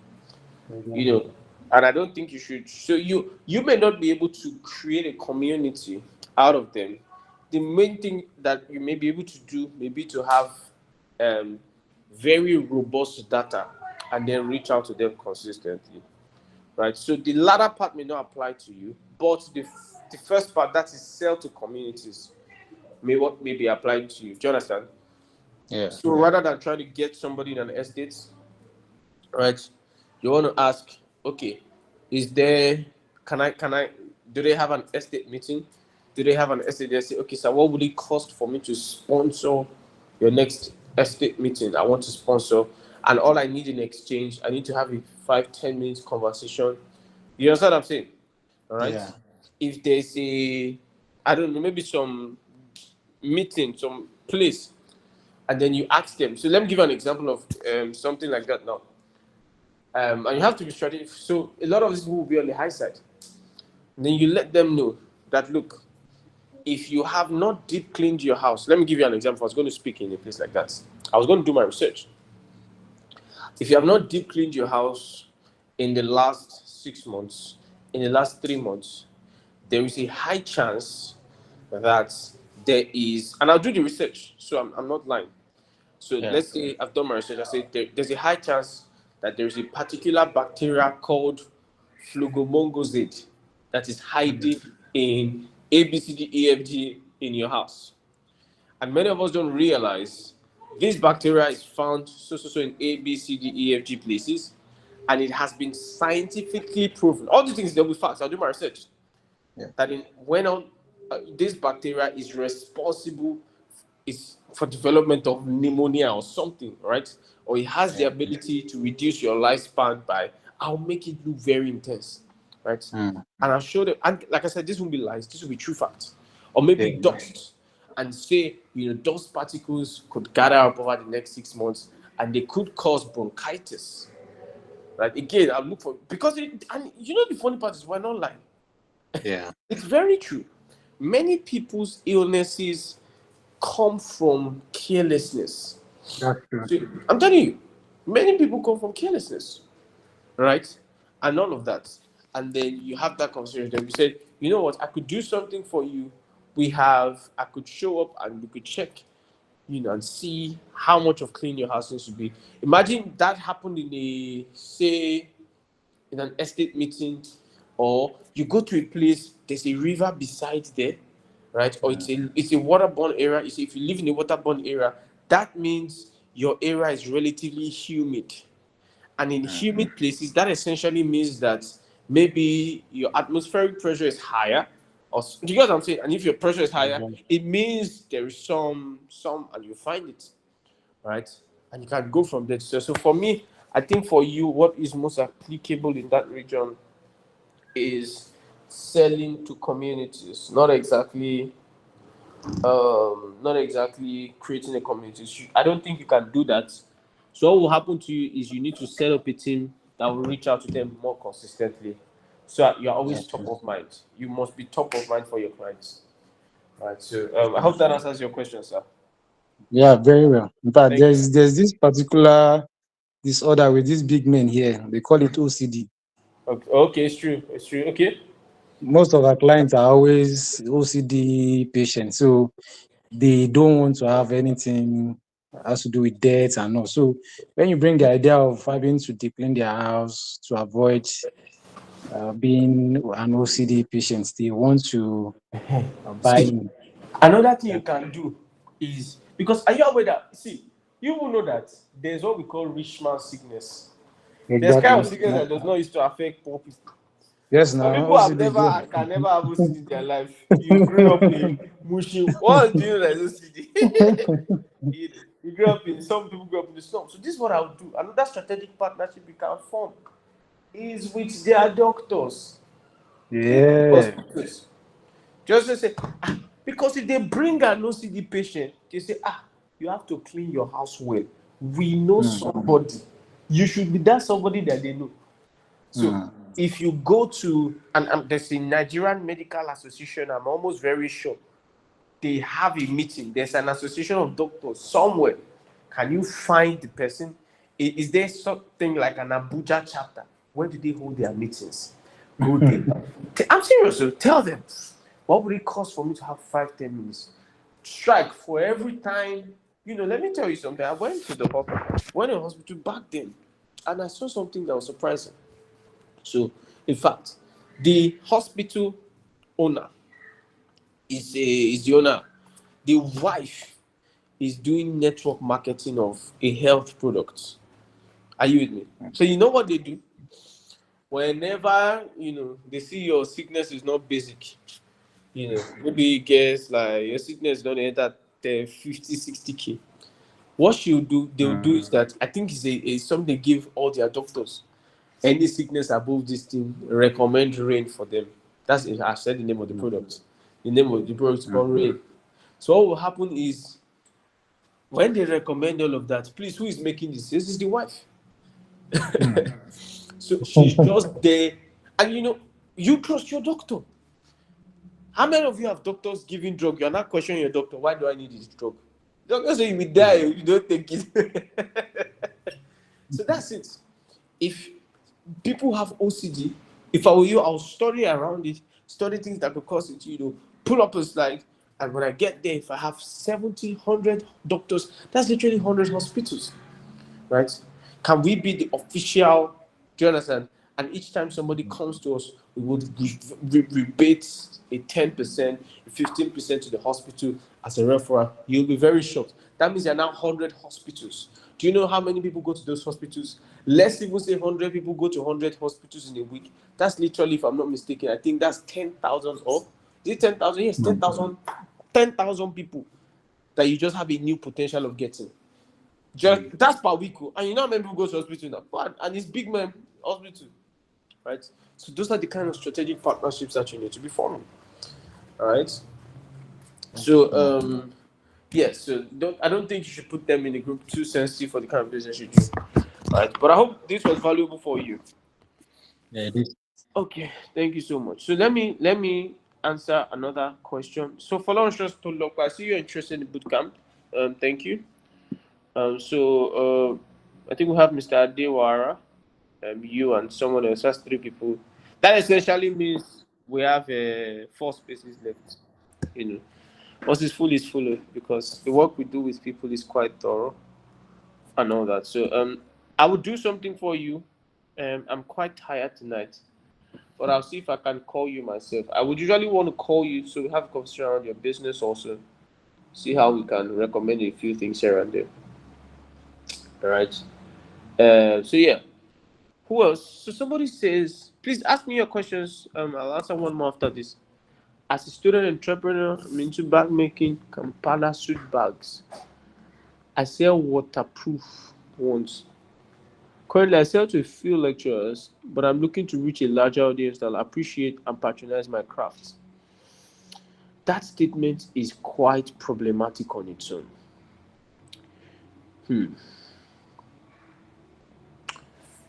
you Mhm. know, and I don't think you should. So you may not be able to create a community out of them. The main thing that you may be able to do may be to have um, very robust data and then reach out to them consistently. Right. So the latter part may not apply to you, but the first part, that is sell to communities, may be applied to you. Do you understand? Yeah. So rather than trying to get somebody in an estate, right, you want to ask, okay, is there, can I do they have an estate meeting? Do they have an estate? They say, okay, so what would it cost for me to sponsor your next estate meeting? I want to sponsor, and all I need in exchange, I need to have a 5-10 minutes conversation. You understand what I'm saying? All right. Yeah. If there's a, I don't know, maybe some meeting, some place, and then you ask them. So let me give you an example of something like that now. And you have to be strategic. So a lot of these people will be on the high side. And then you let them know that, look, if you have not deep cleaned your house, let me give you an example. I was going to speak in a place like that. I was going to do my research. If you have not deep cleaned your house in the last 6 months, in the last 3 months, there is a high chance that there is, and I'll do the research, so I'm not lying. So Yeah. let's say I've done my research. I say there's a high chance that there's a particular bacteria called Phlogomongosid that is hiding in ABCDEFG in your house. And many of us don't realize this bacteria is found so in ABCDEFG places, and it has been scientifically proven. All these things they'll be facts. I'll do my research Yeah. that this bacteria is responsible is for development of pneumonia or something, right? Or it has the Yeah. ability to reduce your lifespan by, I'll make it look very intense, right? Mm. And I'll show them, and like I said, this will be lies, this will be true facts. Or Yeah. maybe dust, and say, dust particles could gather up over the next 6 months and they could cause bronchitis, right? Again, I'll look for, because and the funny part is we're not lying. Yeah. It's very true. Many people's illnesses come from carelessness. That's true. So, I'm telling you, many people come from carelessness, right? And all of that. And then you have that conversation. You said, you know what, I could do something for you. I could show up and we could check, and see how much of clean your house needs to be. Imagine that happened in an estate meeting, or you go to a place, there's a river beside there, right? Or it's a waterborne area. You see, if you live in a waterborne area, that means your area is relatively humid. And in humid places, that essentially means that maybe your atmospheric pressure is higher. Do you get what I'm saying? And if your pressure is higher, Mhm. it means there is some, and you find it, right? And you can go from there. So for me, I think for you, what is most applicable in that region is selling to communities, not exactly creating a community. I don't think you can do that. So what will happen to you is you need to set up a team that will reach out to them more consistently. So you're always That's top true. of mind. You must be top of mind for your clients. Right. So I hope that answers your question, sir. Yeah, very well. In fact, Thank you. there's this particular disorder with these big men here. They call it OCD. Okay, okay, it's true. It's true. Okay. Most of our clients are always OCD patients, so they don't want to have anything. has to do with debt and all. So when you bring the idea of having to deplane their house to avoid being an OCD patient, they want to buy See, in. another thing Yeah, you can do is, because are you aware that, see, you will know that there's what we call rich man sickness. There's kind of exactly. sickness that does not used to affect poor people. Yes, Some now people have OCD. never can never have OCD in their life. You grew up in Mushin. What do you know that is OCD? You grew up in, some people grew up in the slum. So this is what I would do. Another strategic partnership we can form is with their doctors, Yeah. hospitals. Just to say, because if they bring an OCD patient, they say, you have to clean your house well. We know Mm, somebody. You should be that somebody that they know. So mm, if you go to, and there's a Nigerian Medical Association, I'm almost very sure they have a meeting. There's an association of doctors somewhere. Can you find the person? Is there something like an Abuja chapter? Where do they hold their meetings? Go there. I'm serious. So tell them, what would it cost for me to have 5-10 minutes? Strike for every time. Let me tell you something. I went to the hospital, went to the hospital back then, and I saw something that was surprising. So, in fact, the hospital owner is the owner. The wife is doing network marketing of a health product. Are you with me? So you know what they do? Whenever they see your sickness is not basic, maybe guess like your sickness don't enter the 50-60K. What they'll do is mm, that, I think it's something they give all their doctors. Any sickness above this thing, recommend rain for them. That's it. I said the name of the mm, product. The name of the product is mm, called rain. So what will happen is, when they recommend all of that, please, who is making this? This is the wife. mm. So she's just there, and you trust your doctor. How many of you have doctors giving drug? You're not questioning your doctor. Why do I need this drug? Doctor say you will die. You don't take it. So that's it. If people have OCD, if I were you, I'll study around it, study things that could cause it, pull up a slide. And when I get there, if I have 70, 100 doctors, that's literally 100 hospitals, right? Can we be the official, do you understand? And each time somebody comes to us, we would rebate a 10%, a 15% to the hospital as a referral. You'll be very shocked. That means there are now 100 hospitals. Do you know how many people go to those hospitals? Let's even say 100 people go to 100 hospitals in a week. That's literally, if I'm not mistaken, I think that's 10,000 or is it 10,000? Yes, 10,000. 10,000 people that you just have a new potential of getting. Just that's per week, and how many people go to hospital now? But and it's big man hospital, right? So those are the kind of strategic partnerships that you need to be forming. All right. So yes. So I don't think you should put them in a group too sensitive for the kind of business you do. All right. But I hope this was valuable for you. Yeah, this. Okay. Thank you so much. So let me answer another question. So for launch just to look, I see you're interested in bootcamp. Thank you. I think we have Mr. Adewara, you and someone else. That's three people. That essentially means we have 4 spaces left. You know, once it's full, it's full because the work we do with people is quite thorough and all that. So I will do something for you. I'm quite tired tonight, but I'll see if I can call you myself. I would usually want to call you so we have a conversation around your business also. See how we can recommend a few things here and there. All right. So yeah, who else? So somebody says, please ask me your questions. I'll answer one more after this. As a student entrepreneur, I'm into bag making, Kampala suit bags. I sell waterproof ones. Currently, I sell to a few lecturers, but I'm looking to reach a larger audience that will appreciate and patronize my craft. That statement is quite problematic on its own. Hmm.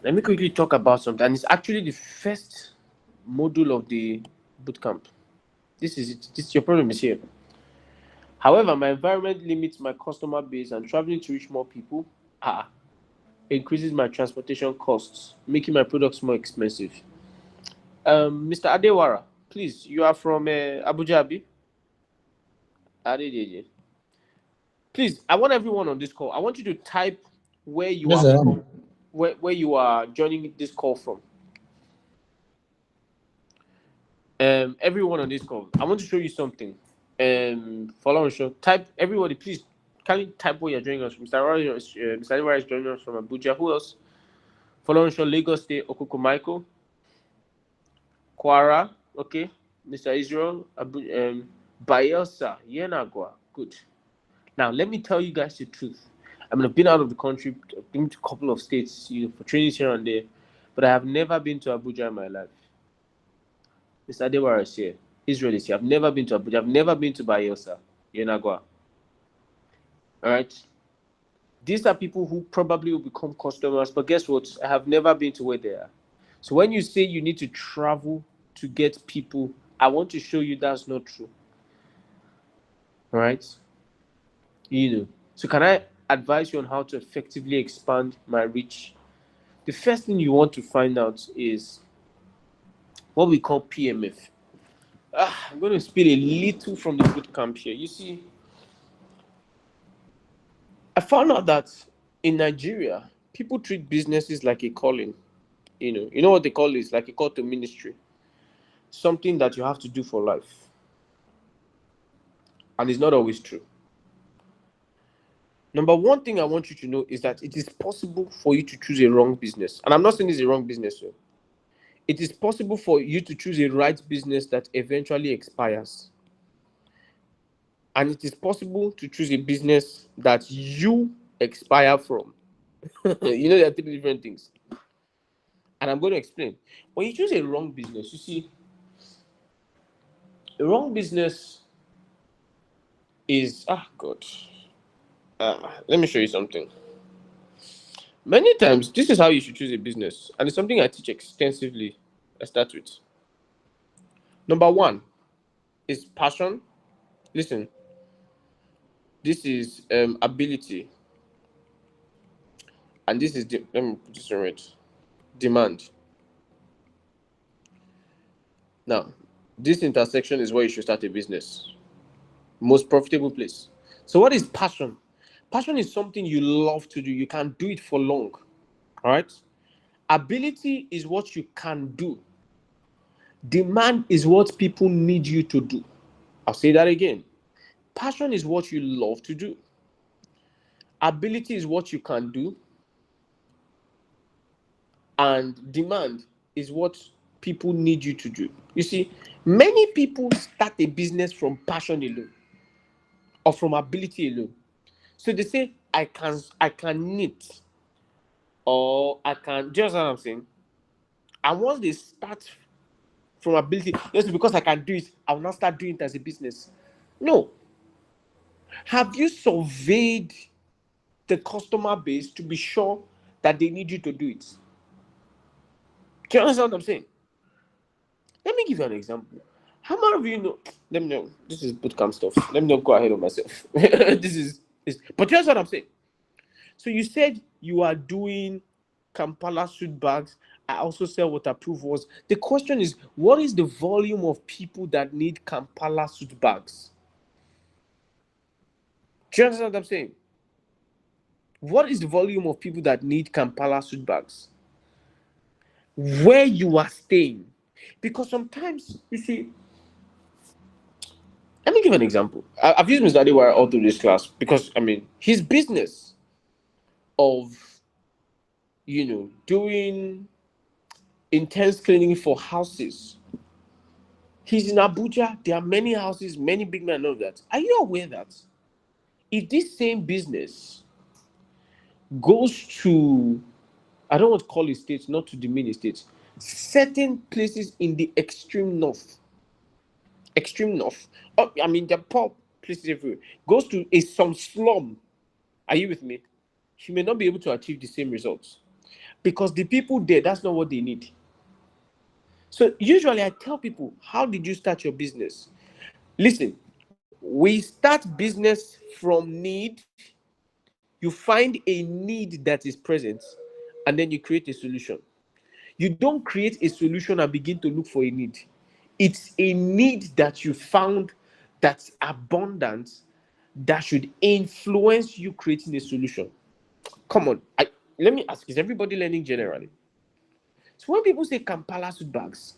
Let me quickly talk about something. And it's actually the first module of the bootcamp. This is it. This your problem is here. However, my environment limits my customer base, and traveling to reach more people increases my transportation costs, making my products more expensive. Mr. Adewara, please, you are from Abuja, Abi? Adedeji. Please, I want everyone on this call. I want you to type where you Yes, are I from, am. where you are joining this call from. Everyone on this call, I want to show you something. Follow show. Type everybody, please. Can you type where you're joining us from? Mr. Adewale is joining us from Abuja. Who else? Follow show. Lagos State. Okuko Michael. Kwara. Okay. Mr. Israel. Bayelsa. Yenagua. Good. Now let me tell you guys the truth. I mean, I've been out of the country. I've been to a couple of states, for trainings here and there, but I have never been to Abuja in my life. Mr. Adewale is here. Israel is here. I've never been to Abuja. I've never been to Bayelsa, Yenagua. All right. These are people who probably will become customers, but guess what? I have never been to where they are. So when you say you need to travel to get people, I want to show you that's not true. All right. So can I advise you on how to effectively expand my reach? The first thing you want to find out is what we call PMF. I'm going to spill a little from the boot camp here. You see, I found out that in Nigeria, people treat businesses like a calling. You know what they call it? It's like a call to ministry, something that you have to do for life, and it's not always true. Number one thing I want you to know is that it is possible for you to choose a wrong business, and I'm not saying it's a wrong business. So it is possible for you to choose a right business that eventually expires, and it is possible to choose a business that you expire from. There are three different things, and I'm going to explain. When you choose a wrong business, you see, a wrong business is God. Let me show you something. Many times, this is how you should choose a business, and it's something I teach extensively. I start with number one is passion. Listen, this is ability, and this is let me put this right. Demand. Now, this intersection is where you should start a business. Most profitable place. So, what is passion? Passion is something you love to do. You can do it for long. All right. Ability is what you can do. Demand is what people need you to do. I'll say that again. Passion is what you love to do. Ability is what you can do. And demand is what people need you to do. You see, many people start a business from passion alone or from ability alone. So they say, I can knit, or I can, just what I'm saying. And once they start from ability, just because I can do it, I will not start doing it as a business. No. Have you surveyed the customer base to be sure that they need you to do it? Do you understand what I'm saying? Let me give you an example. How many of you know? Let me know. This is bootcamp stuff. Let me not go ahead of myself. But here's what I'm saying. So you said you are doing Kampala suit bags. I also sell waterproof ones. The question is, what is the volume of people that need Kampala suit bags? Do you understand what I'm saying? What is the volume of people that need Kampala suit bags? Where you are staying. Because sometimes, you see, let me give an example. I've used Mr. Adewale all through this class because, his business of, doing intense cleaning for houses. He's in Abuja. There are many houses, many big men know that. Are you aware that if this same business goes to, I don't want to call it states, not to demean states, certain places in the extreme north, the poor places everywhere, goes to some slum, are you with me? He may not be able to achieve the same results because the people there, that's not what they need. So usually I tell people, how did you start your business? Listen, we start business from need. You find a need that is present, and then you create a solution. You don't create a solution and begin to look for a need. It's a need that you found that's abundant that should influence you creating a solution. Come on, let me ask: is everybody learning generally? So when people say Kampala suit bags,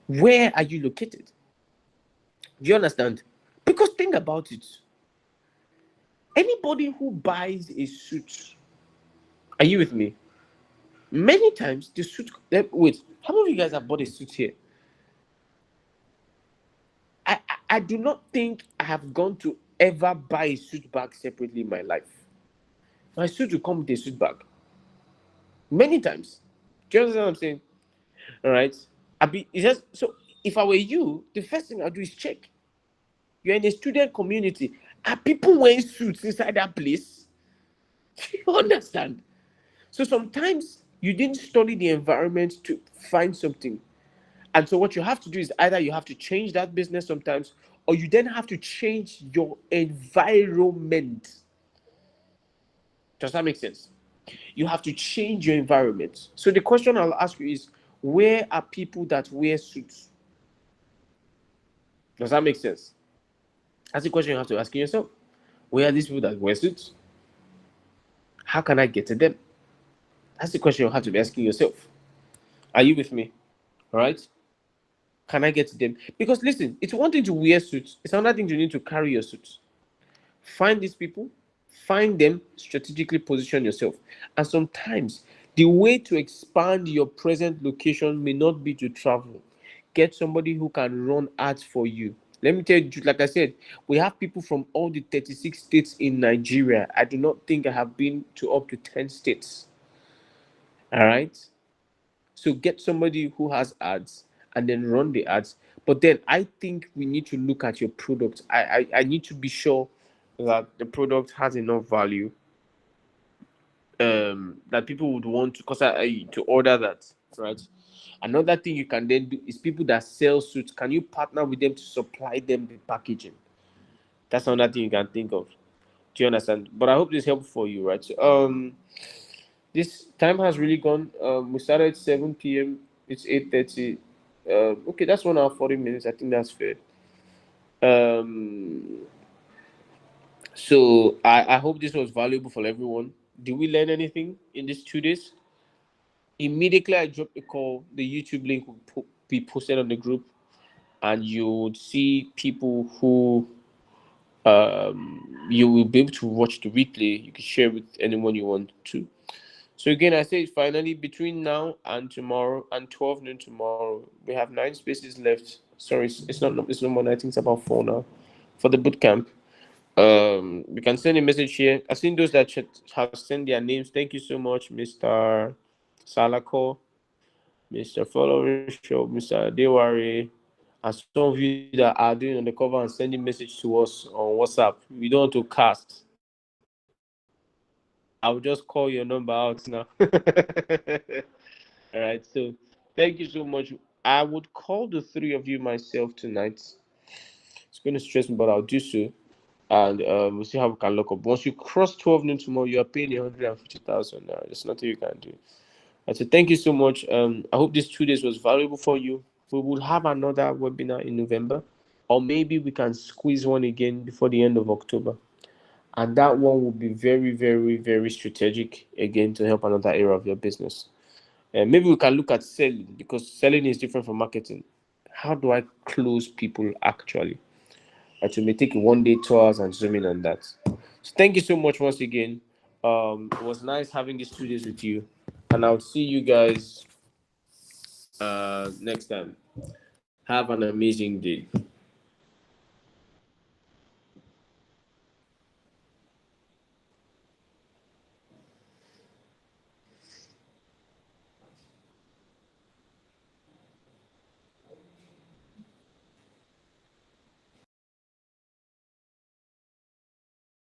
where are you located? Do you understand? Because think about it. Anybody who buys a suit, are you with me? Many times the suit. Wait, how many of you guys have bought a suit here? I do not think I have gone to ever buy a suit bag separately in my life. My suit will come with a suit bag. Many times. Do you understand what I'm saying? All right. It's just so if I were you, the first thing I'll do is check. You're in a student community. Are people wearing suits inside that place? You understand? So sometimes you didn't study the environment to find something. And so what you have to do is either you have to change that business sometimes, or you then have to change your environment. Does that make sense? You have to change your environment. So the question I'll ask you is, where are people that wear suits? Does that make sense? That's the question you have to ask yourself. Where are these people that wear suits? How can I get to them? That's the question you have to be asking yourself. Are you with me? All right? Can I get to them? Because listen, it's one thing to wear suits. It's another thing to need to carry your suits. Find these people, find them, strategically position yourself. And sometimes the way to expand your present location may not be to travel. Get somebody who can run ads for you. Let me tell you, like I said, we have people from all the 36 states in Nigeria. I do not think I have been to up to 10 states. All right. So get somebody who has ads and then run the ads. But then I think we need to look at your product. I need to be sure that the product has enough value that people would want to to order that, right? Another thing you can then do is people that sell suits. Can you partner with them to supply them the packaging? That's another thing you can think of. Do you understand? But I hope this helpful for you, right? So, this time has really gone. We started at 7 p.m. It's 8:30. Okay, that's 1 hour 40 minutes. I think that's fair. Um, so I hope this was valuable for everyone. Did we learn anything in these 2 days? Immediately I dropped the call, the YouTube link will be posted on the group, and you would see people who you will be able to watch the replay. You can share with anyone you want to. So again, I say finally between now and tomorrow and 12 noon tomorrow, we have 9 spaces left. Sorry, it's no more. I think it's about 4 now for the boot camp. You can send a message here. I've seen those that have sent their names. Thank you so much, Mr. Salako, Mr. Following Show, Mr. Dewari, and some of you that are doing on the cover and sending message to us on WhatsApp. We don't want to cast. I'll just call your number out now. All right. So thank you so much. I would call the three of you myself tonight. It's going to stress me, but I'll do so. And we'll see how we can lock up. Once you cross 12 noon tomorrow, you are paying 150,000 now. There's nothing you can do. And so thank you so much. I hope this 2 days was valuable for you. We will have another webinar in November, or maybe we can squeeze one again before the end of October. And that one will be very, very, very strategic again to help another area of your business. And maybe we can look at selling, because selling is different from marketing. How do I close people actually? And we may take 1 day tours and zoom in on that. So thank you so much once again. It was nice having these 2 days with you, and I'll see you guys next time. Have an amazing day.